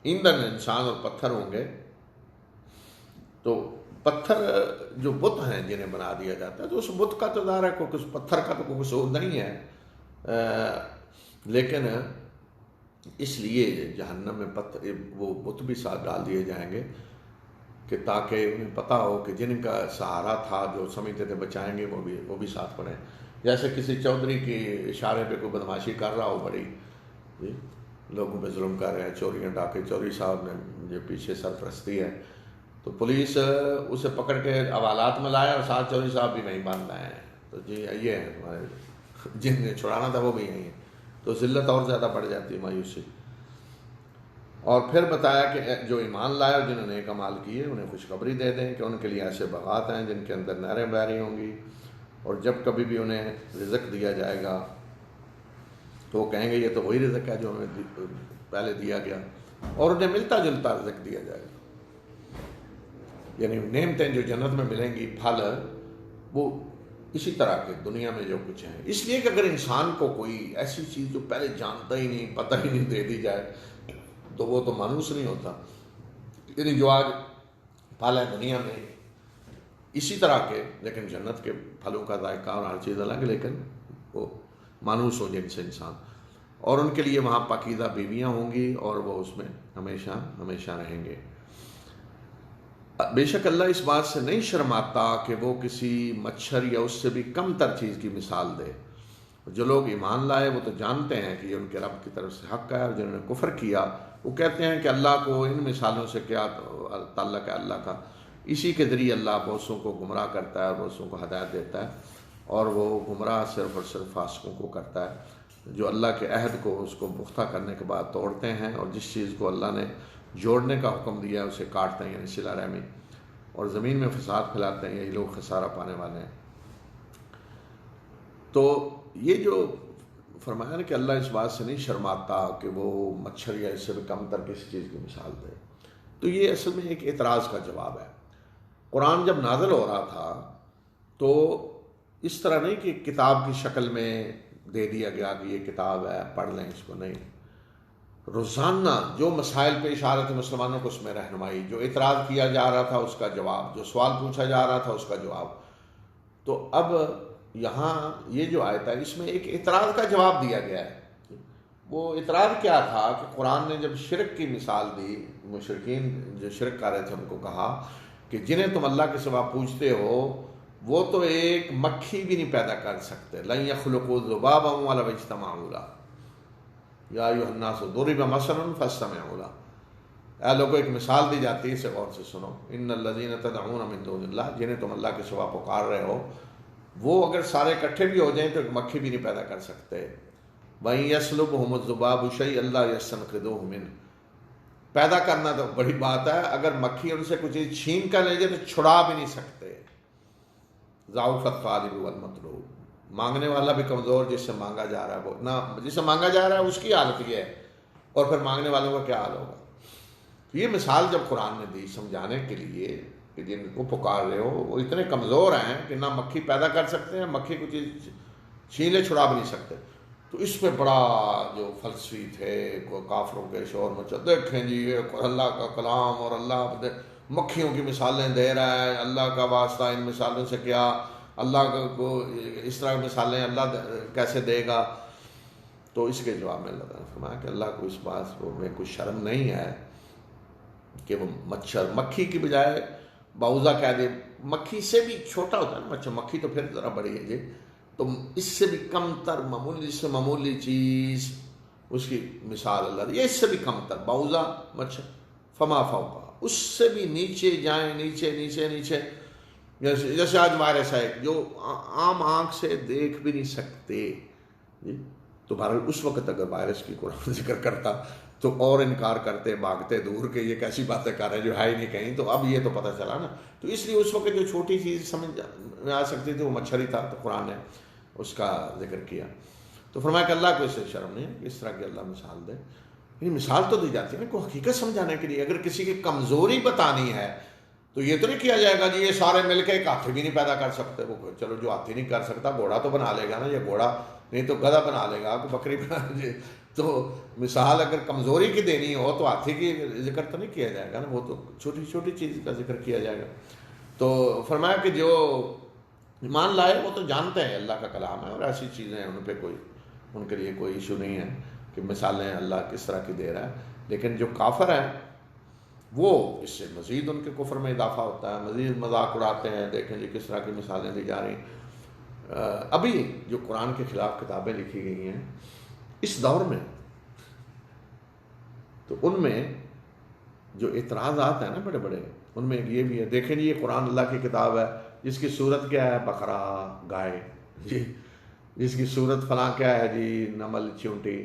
ایندھن انسان اور پتھر ہوں گے، تو پتھر جو بت ہیں جنہیں بنا دیا جاتا ہے، تو اس بت کا تو ظاہر ہے کوئی پتھر کا تو کوئی قصور نہیں ہے، لیکن اس لیے جہنم میں پتھر وہ بت بھی ساتھ ڈال دیے جائیں گے کہ تاکہ انہیں پتہ ہو کہ جن کا سہارا تھا، جو سمجھتے تھے بچائیں گے، وہ بھی ساتھ پڑیں۔ جیسے کسی چودھری کی اشارے پہ کوئی بدماشی کر رہا ہو، بڑی لوگوں پہ ظلم کر رہے ہیں، چوریاں ڈاکے، چوری صاحب نے جو پیچھے سرپرستی ہے، تو پولیس اسے پکڑ کے حوالات میں لائے اور ساتھ چوری صاحب بھی وہیں باندھ لائے ہیں، تو جی یہ ہے ہمارے جن نے چھڑانا تھا وہ بھی یہیں ہیں، تو ذلت اور زیادہ بڑھ جاتی ہے، مایوسی۔ اور پھر بتایا کہ جو ایمان لائے اور جنہوں نے نیک اعمال کیے انہیں خوشخبری دے دیں کہ ان کے لیے ایسے باغات ہیں جن کے اندر نہریں بہہ رہی ہوں گی، اور جب کبھی بھی انہیں رزق دیا جائے گا تو وہ کہیں گے یہ تو وہی رزق ہے جو ہمیں پہلے دیا گیا، اور انہیں ملتا جلتا رزق دیا جائے گا، یعنی نعمتیں جو جنت میں ملیں گی، پھل، وہ اسی طرح کے دنیا میں جو کچھ ہیں۔ اس لیے کہ اگر انسان کو کوئی ایسی چیز جو پہلے جانتا ہی نہیں، پتہ ہی نہیں، دے دی جائے تو وہ تو مانوس نہیں ہوتا۔ یعنی جو آج پھل ہے دنیا میں اسی طرح کے، لیکن جنت کے پھلوں کا ذائقہ اور ہر چیز الگ، لیکن وہ مانوس ہو جن سے انسان، اور ان کے لیے وہاں پاکیزہ بیویاں ہوں گی اور وہ اس میں ہمیشہ ہمیشہ رہیں گے۔ بے شک اللہ اس بات سے نہیں شرماتا کہ وہ کسی مچھر یا اس سے بھی کم تر چیز کی مثال دے۔ جو لوگ ایمان لائے وہ تو جانتے ہیں کہ یہ ان کے رب کی طرف سے حق ہے، اور جنہوں نے کفر کیا وہ کہتے ہیں کہ اللہ کو ان مثالوں سے کیا تعلق ہے اللہ کا۔ اسی کے ذریعے اللہ بہتوں کو گمراہ کرتا ہے اور بہتوں کو ہدایت دیتا ہے، اور وہ گمراہ صرف اور صرف فاسقوں کو کرتا ہے جو اللہ کے عہد کو اس کو پختہ کرنے کے بعد توڑتے ہیں، اور جس چیز کو اللہ نے جوڑنے کا حکم دیا ہے اسے کاٹتے ہیں، یعنی صلہ رحمی، اور زمین میں فساد پھیلاتے ہیں۔ یہی لوگ خسارہ پانے والے ہیں۔ تو یہ جو فرمایا نا کہ اللہ اس بات سے نہیں شرماتا کہ وہ مچھر یا اس سے بھی کم تر کسی چیز کی مثال دے. تو یہ اصل میں ایک اعتراض کا جواب ہے. قرآن جب نازل ہو رہا تھا تو اس طرح نہیں کہ کتاب کی شکل میں دے دیا گیا کہ یہ کتاب ہے پڑھ لیں اس کو، نہیں. روزانہ جو مسائل پیش آ رہے تھے مسلمانوں کو اس میں رہنمائی، جو اعتراض کیا جا رہا تھا اس کا جواب، جو سوال پوچھا جا رہا تھا اس کا جواب. تو اب یہاں یہ جو آیت ہے اس میں ایک اعتراض کا جواب دیا گیا ہے. وہ اعتراض کیا تھا کہ قرآن نے جب شرک کی مثال دی، مشرکین جو شرک کر رہے تھے ان کو کہا کہ جنہیں تم اللہ کے سوا پوچھتے ہو وہ تو ایک مکھی بھی نہیں پیدا کر سکتے. لن یخلقوا ذبابا ولو اجتمعوا لہ یا ایھا الناس ضرب مثل فاستمعوا لہ. اے لوگوں ایک مثال دی جاتی ہے، اسے غور سے سنو. ان الذین تدعون من دون اللہ، جنہیں تم اللہ کے سوا پکار رہے ہو وہ اگر سارے اکٹھے بھی ہو جائیں تو ایک مکھی بھی نہیں پیدا کر سکتے. وَإِن يَسْلُبْهُمُ الذُّبَابُ شَيْئًا لَّا يَسْتَنقِذُوهُ مِنْهُ. پیدا کرنا تو بڑی بات ہے، اگر مکھی ان سے کچھ چیز چھین کر لے جائے تو چھڑا بھی نہیں سکتے. ضعف الطالب والمطلوب، مانگنے والا بھی کمزور، جس سے مانگا جا رہا ہے وہ نہ، جس سے مانگا جا رہا ہے اس کی حالت یہ ہے، اور پھر مانگنے والوں کا کیا حال ہوگا. یہ مثال جب قرآن نے دی سمجھانے کے لیے کہ جن کو پکار رہے ہو وہ اتنے کمزور ہیں کہ نہ مکھی پیدا کر سکتے ہیں، مکھی کو چیز چھینے چھڑا بھی نہیں سکتے. تو اس پہ بڑا جو فلسفی تھے کافروں کے شور مچا، دیکھیں جی یہ اللہ کا کلام اور اللہ مکھیوں کی مثالیں دے رہا ہے، اللہ کا واسطہ ان مثالوں سے کیا، اللہ کو اس طرح کی مثالیں اللہ کیسے دے گا. تو اس کے جواب میں اللہ تعالیٰ نے فرمایا کہ اللہ کو اس بات میں کوئی شرم نہیں ہے کہ وہ مچھر مکھی کی بجائے باؤزہ کہہ دے. مکھی سے بھی چھوٹا ہوتا ہے نا مچھر، مکھی تو پھر ذرا بڑی ہے جی، تو اس سے بھی کم تر معمولی سے معمولی چیز اس کی مثال اللہ دی. یہ اس سے بھی کم تر باؤزہ مچھر فما فوقا، اس سے بھی نیچے جائیں، نیچے نیچے نیچے. جیسے آج وائرس ہے جو عام آنکھ سے دیکھ بھی نہیں سکتے جی. تو بہرحال اس وقت اگر وائرس کی قرآن ذکر کرتا تو اور انکار کرتے، بھاگتے دور کہ یہ کیسی باتیں کر رہے ہیں جو ہے ہی نہیں کہیں. تو اب یہ تو پتہ چلا نا. تو اس لیے اس وقت جو چھوٹی چیز سمجھ میں آ سکتی تھی وہ مچھر ہی تھا، تو قرآن نے اس کا ذکر کیا. تو فرمایا کہ اللہ کو اس سے شرم نہیں ہے اس طرح کی اللہ مثال دے. یہ مثال تو دی جاتی ہے نا کو حقیقت سمجھانے کے لیے. اگر کسی کی کمزوری بتانی ہے تو یہ تو نہیں کیا جائے گا جی یہ سارے مل کے ایک ہاتھی بھی نہیں پیدا کر سکتے. وہ چلو جو ہاتھی نہیں کر سکتا گھوڑا تو بنا لے گا نا، یا گھوڑا نہیں تو گدھا بنا لے گا، بکری بنا لے. تو مثال اگر کمزوری کی دینی ہو تو ہاتھی کی ذکر تو نہیں کیا جائے گا نا، وہ تو چھوٹی چھوٹی چیز کا ذکر کیا جائے گا. تو فرمایا کہ جو ایمان لائے وہ تو جانتے ہیں اللہ کا کلام ہے اور ایسی چیزیں ان پہ کوئی ان کے لیے کوئی ایشو نہیں ہے کہ مثالیں اللہ کس طرح کی دے رہا ہے. لیکن جو کافر ہیں وہ اس سے مزید ان کے کفر میں اضافہ ہوتا ہے، مزید مذاق اڑاتے ہیں. دیکھیں جی کس طرح کی مثالیں دی جا رہی ہیں. ابھی جو قرآن کے خلاف کتابیں لکھی گئی ہیں اس دور میں، تو ان میں جو اعتراضات ہیں نا بڑے بڑے، ان میں یہ بھی ہے. دیکھیں جی یہ قرآن اللہ کی کتاب ہے جس کی صورت کیا ہے بقرہ گائے جی، جس کی صورت فلاں کیا ہے جی نمل چونٹی.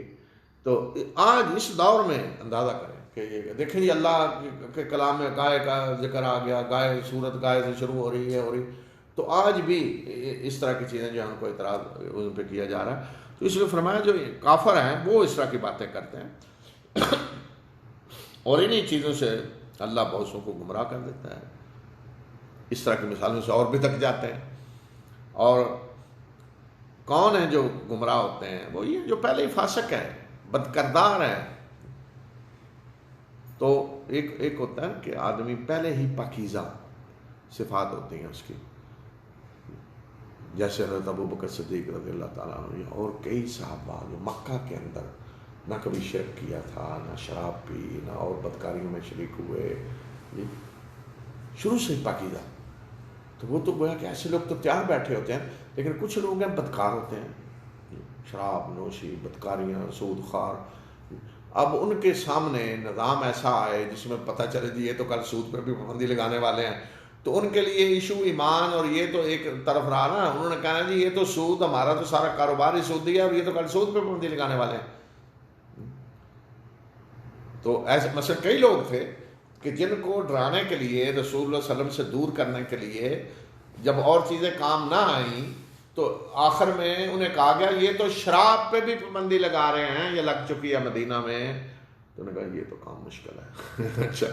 تو آج اس دور میں اندازہ کریں کہ یہ دیکھیں جی اللہ کے کلام میں گائے کا ذکر آ گیا، گائے صورت گائے سے شروع ہو رہی ہے. تو آج بھی اس طرح کی چیزیں جو ہم کو اعتراض ان پہ کیا جا رہا ہے. تو اس لیے فرمایا جو کافر ہیں وہ اس طرح کی باتیں کرتے ہیں اور انہی چیزوں سے اللہ بہت سو کو گمراہ کر دیتا ہے. اس طرح کی مثالوں سے اور بھی تک جاتے ہیں. اور کون ہیں جو گمراہ ہوتے ہیں؟ وہ یہ جو پہلے ہی فاسق ہے، بدکردار ہے. تو ایک ہوتا ہے کہ آدمی پہلے ہی پاکیزہ صفات ہوتی ہیں اس کی، جیسے حضرت ابو بکر صدیق رضی اللہ تعالیٰ عنہ اور کئی صحابہ جو مکہ کے اندر نہ کبھی شرک کیا تھا، نہ شراب پی، نہ اور بدکاریوں میں شریک ہوئے جی، شروع سے ہی پاکیزہ. تو وہ تو گویا کہ ایسے لوگ تو تیار بیٹھے ہوتے ہیں، لیکن کچھ لوگ ہیں بدکار ہوتے ہیں، شراب نوشی، بدکاریاں، سود خوار. اب ان کے سامنے نظام ایسا آئے جس میں پتہ چلے جی یہ تو کل سود پہ بھی پابندی لگانے والے ہیں، تو ان کے لیے ایشو ایمان اور یہ تو ایک طرف رہا نا. انہوں نے کہا جی یہ تو سود، ہمارا تو سارا کاروبار ہی سودی ہے اور یہ تو کل سود پہ پابندی لگانے والے ہیں. تو ایسے مثلا کئی لوگ تھے کہ جن کو ڈرانے کے لیے، رسول اللہ صلی اللہ علیہ وسلم سے دور کرنے کے لیے جب اور چیزیں کام نہ آئیں تو آخر میں انہیں کہا گیا یہ تو شراب پہ بھی پابندی لگا رہے ہیں، یہ لگ چکی ہے مدینہ میں. تو انہوں نے کہا یہ تو کام مشکل ہے. اچھا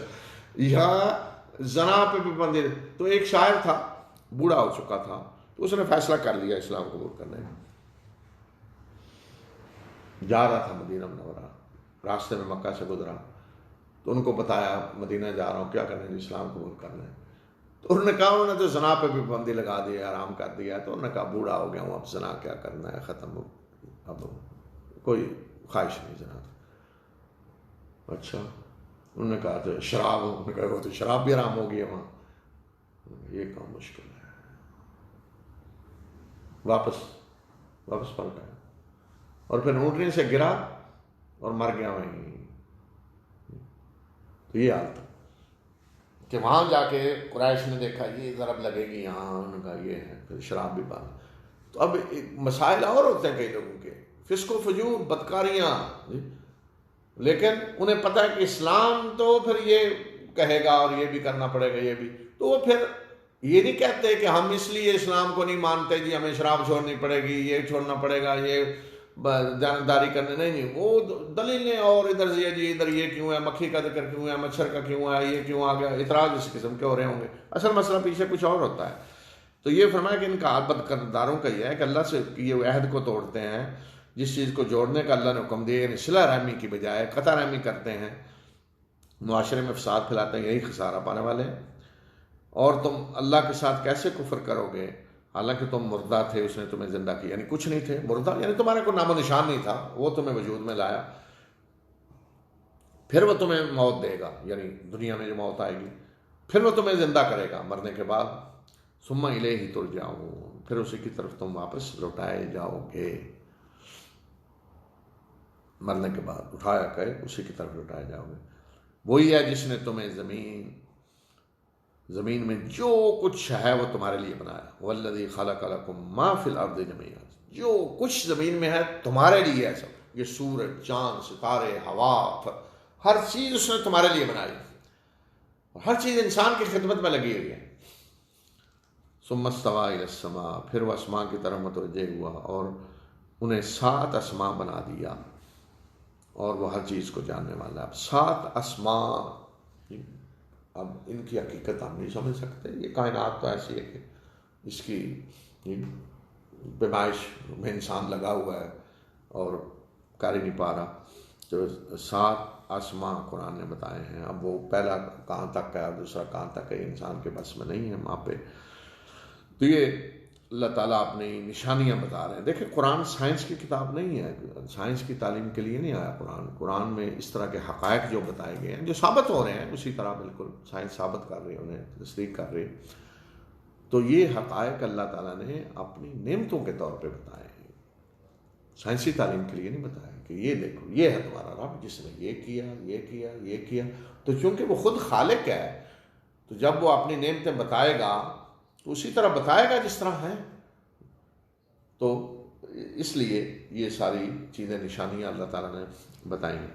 یہاں زنا پہ بھی پابندی. تو ایک شاعر تھا، بوڑھا ہو چکا تھا، تو اس نے فیصلہ کر لیا اسلام قبول کرنے کا. جا رہا تھا مدینہ منورہ، راستے میں مکہ سے گزرا، تو ان کو بتایا مدینہ جا رہا ہوں، کیا کرنا ہے؟ اسلام قبول کرنا ہے. تو انہوں نے کہا انہوں نے تو زنا پہ بھی پابندی لگا دی ہے، آرام کر دیا. تو انہوں نے کہا بوڑھا ہو گیا ہوں، اب زنا کیا کرنا ہے، ختم ہو، اب کوئی خواہش نہیں زنا. اچھا انہوں نے کہا تو شراب، انہوں نے کہا وہ تو شراب بھی حرام ہو گئی ہے وہاں. یہ کام مشکل ہے. واپس پلٹ آیا اور پھر اونٹنی سے گرا اور مر گیا وہیں. تو یہ حال تھا کہ وہاں جا کے قریش نے دیکھا یہ ضرب لگے گی یہاں، انہوں نے کہا یہ ہے، پھر شراب بھی بند. تو اب مسائل اور ہوتے ہیں کئی لوگوں کے، فسق و فجور، بدکاریاں، لیکن انہیں پتہ ہے کہ اسلام تو پھر یہ کہے گا اور یہ بھی کرنا پڑے گا، یہ بھی. تو وہ پھر یہ نہیں کہتے کہ ہم اس لیے اسلام کو نہیں مانتے جی ہمیں شراب چھوڑنی پڑے گی، یہ چھوڑنا پڑے گا، یہ دیانتداری کرنے، نہیں، وہ دلیلیں اور ادھر سے جی ادھر یہ کیوں ہے، مکھی کا ذکر کیوں ہے، مچھر کا کیوں ہے، یہ کیوں آ گیا، اعتراض اس قسم کے ہو رہے ہوں گے. اصل مسئلہ پیچھے کچھ اور ہوتا ہے. تو یہ فرمایا کہ ان کا بد کرداروں کا یہ ہے کہ اللہ سے یہ عہد کو توڑتے ہیں، جس چیز کو جوڑنے کا اللہ نے حکم دیا، یعنی صلہ رحمی کی بجائے قطع رحمی کرتے ہیں، معاشرے میں فساد پھیلاتے ہیں، یہی خسارہ پانے والے ہیں. اور تم اللہ کے ساتھ کیسے کفر کرو گے حالانکہ تم مردہ تھے، اس نے تمہیں زندہ کیا، یعنی کچھ نہیں تھے، مردہ یعنی تمہارے کوئی نام و نشان نہیں تھا، وہ تمہیں وجود میں لایا. پھر وہ تمہیں موت دے گا، یعنی دنیا میں جو موت آئے گی، پھر وہ تمہیں زندہ کرے گا مرنے کے بعد. ثم الیہ ترجعون، پھر اسی کی طرف تم واپس لوٹائے جاؤ گے. مرنے کے بعد اٹھایا کہ اسی کی طرف لوٹائے جاؤ گے. وہی ہے جس نے تمہیں زمین میں جو کچھ ہے وہ تمہارے لیے بنایا. والذی خلق لکم ما فی الارض جمیعا، جو کچھ زمین میں ہے تمہارے لیے ہے سب. یہ سورج، چاند، ستارے، ہوا، ہر چیز اس نے تمہارے لیے بنائی، اور ہر چیز انسان کی خدمت میں لگی ہوئی ہے. ثم استوى الی السماء، پھر وہ آسمان کی طرف متوجہ ہوا اور انہیں 7 آسمان بنا دیا، اور وہ ہر چیز کو جاننے والا ہے. اب 7 آسمان، اب ان کی حقیقت ہم نہیں سمجھ سکتے. یہ کائنات تو ایسی ہے کہ اس کی پیمائش میں انسان لگا ہوا ہے اور کر ہی نہیں پا رہا. جو 7 آسمان قرآن نے بتائے ہیں، اب وہ پہلا کہاں تک ہے اور دوسرا کہاں تک ہے، انسان کے بس میں نہیں ہے وہاں پہ. تو یہ اللہ تعالیٰ اپنی نشانیاں بتا رہے ہیں. دیکھیں قرآن سائنس کی کتاب نہیں ہے، سائنس کی تعلیم کے لیے نہیں آیا قرآن. قرآن میں اس طرح کے حقائق جو بتائے گئے ہیں، جو ثابت ہو رہے ہیں، اسی طرح بالکل سائنس ثابت کر رہی ہے، انہیں تصدیق کر رہی ہے. تو یہ حقائق اللہ تعالیٰ نے اپنی نعمتوں کے طور پہ بتائے ہیں، سائنسی تعلیم کے لیے نہیں بتایا کہ یہ دیکھو یہ ہے تمہارا رب جس نے یہ کیا، یہ کیا، یہ کیا. تو چونکہ وہ خود خالق ہے، تو جب وہ اپنی نعمتیں بتائے گا تو اسی طرح بتائے گا جس طرح ہے. تو اس لیے یہ ساری چیزیں، نشانیاں اللہ تعالیٰ نے بتائی ہیں.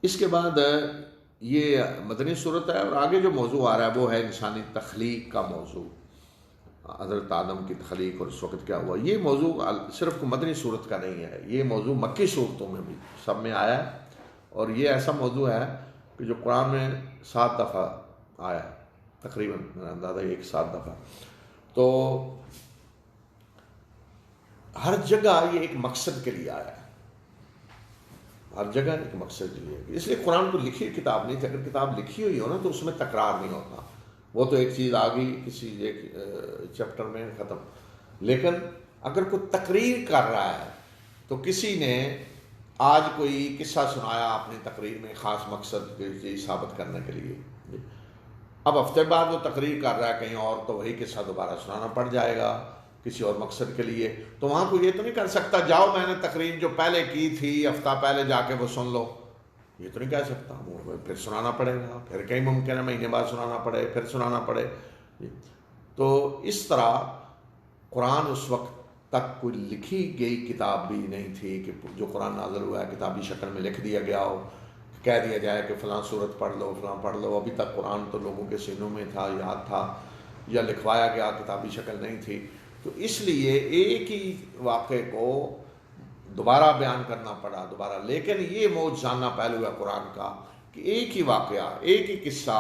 اس کے بعد یہ مدنی صورت ہے، اور آگے جو موضوع آ رہا ہے وہ ہے انسانی تخلیق کا موضوع. حضرت آدم کی تخلیق اور اس وقت کیا ہوا. یہ موضوع صرف مدنی صورت کا نہیں ہے، یہ موضوع مکی صورتوں میں بھی سب میں آیا ہے. اور یہ ایسا موضوع ہے کہ جو قرآن میں 7 دفعہ آیا ہے، تقریباً میرا اندازہ 7 دفعہ. تو ہر جگہ یہ ایک مقصد کے لیے آیا ہے، ہر جگہ ایک مقصد کے لیے. اس لیے قرآن کو لکھی کتاب نہیں تھی. اگر کتاب لکھی ہوئی ہو نا تو اس میں تکرار نہیں ہوتا. وہ تو ایک چیز آ گئی کسی ایک چیپٹر میں ختم. لیکن اگر کوئی تقریر کر رہا ہے تو کسی نے آج کوئی قصہ سنایا اپنی تقریر میں، خاص مقصد چیز ثابت کرنے کے لیے. اب ہفتے بعد وہ تقریر کر رہا ہے کہیں اور، تو وہی قصہ دوبارہ سنانا پڑ جائے گا کسی اور مقصد کے لیے. تو وہاں کو یہ تو نہیں کر سکتا جاؤ میں نے تقریر جو پہلے کی تھی ہفتہ پہلے جا کے وہ سن لو، یہ تو نہیں کہہ سکتا. وہ پھر سنانا پڑے گا، پھر کہیں ممکن ہے مہینے بعد سنانا پڑے، پھر سنانا پڑے. تو اس طرح قرآن اس وقت تک کوئی لکھی گئی کتاب بھی نہیں تھی کہ جو قرآن نازل ہوا ہے کتابی شکل میں لکھ دیا گیا ہو، کہہ دیا جائے کہ فلاں صورت پڑھ لو، فلاں پڑھ لو. ابھی تک قرآن تو لوگوں کے سینوں میں تھا، یاد تھا، یا لکھوایا گیا، کتابی شکل نہیں تھی. تو اس لیے ایک ہی واقعے کو دوبارہ بیان کرنا پڑا دوبارہ، لیکن یہ موجزانہ پہلو ہے قرآن کا کہ ایک ہی واقعہ، ایک ہی قصہ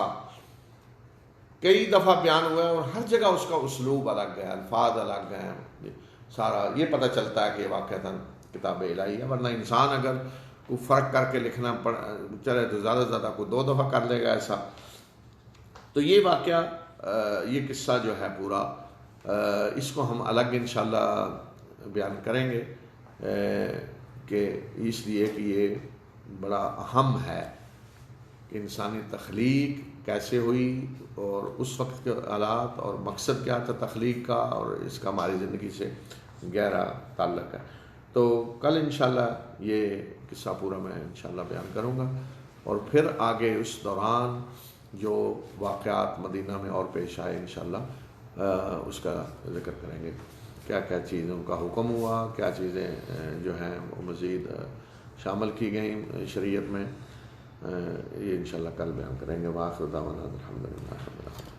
کئی دفعہ بیان ہوا ہے، اور ہر جگہ اس کا اسلوب الگ ہے، الفاظ الگ ہیں، سارا یہ پتہ چلتا ہے کہ یہ واقعہ کتاب الہی ہے۔ ورنہ انسان اگر کوئی فرق کر کے لکھنا چلے تو زیادہ سے زیادہ کوئی 2 دفعہ کر لے گا ایسا۔ تو یہ واقعہ، یہ قصہ جو ہے پورا، اس کو ہم الگ انشاءاللہ بیان کریں گے، کہ اس لیے کہ یہ بڑا اہم ہے کہ انسانی تخلیق کیسے ہوئی، اور اس وقت کے حالات اور مقصد کیا تھا تخلیق کا، اور اس کا ہماری زندگی سے گہرا تعلق ہے۔ تو کل انشاءاللہ یہ قصہ پورا میں انشاءاللہ بیان کروں گا، اور پھر آگے اس دوران جو واقعات مدینہ میں اور پیش آئے انشاءاللہ اس کا ذکر کریں گے، کیا کیا چیزوں کا حکم ہوا، کیا چیزیں جو ہیں وہ مزید شامل کی گئیں شریعت میں، یہ انشاءاللہ کل بیان کریں گے۔ وآخر دعوانا الحمدللہ رب العالمین۔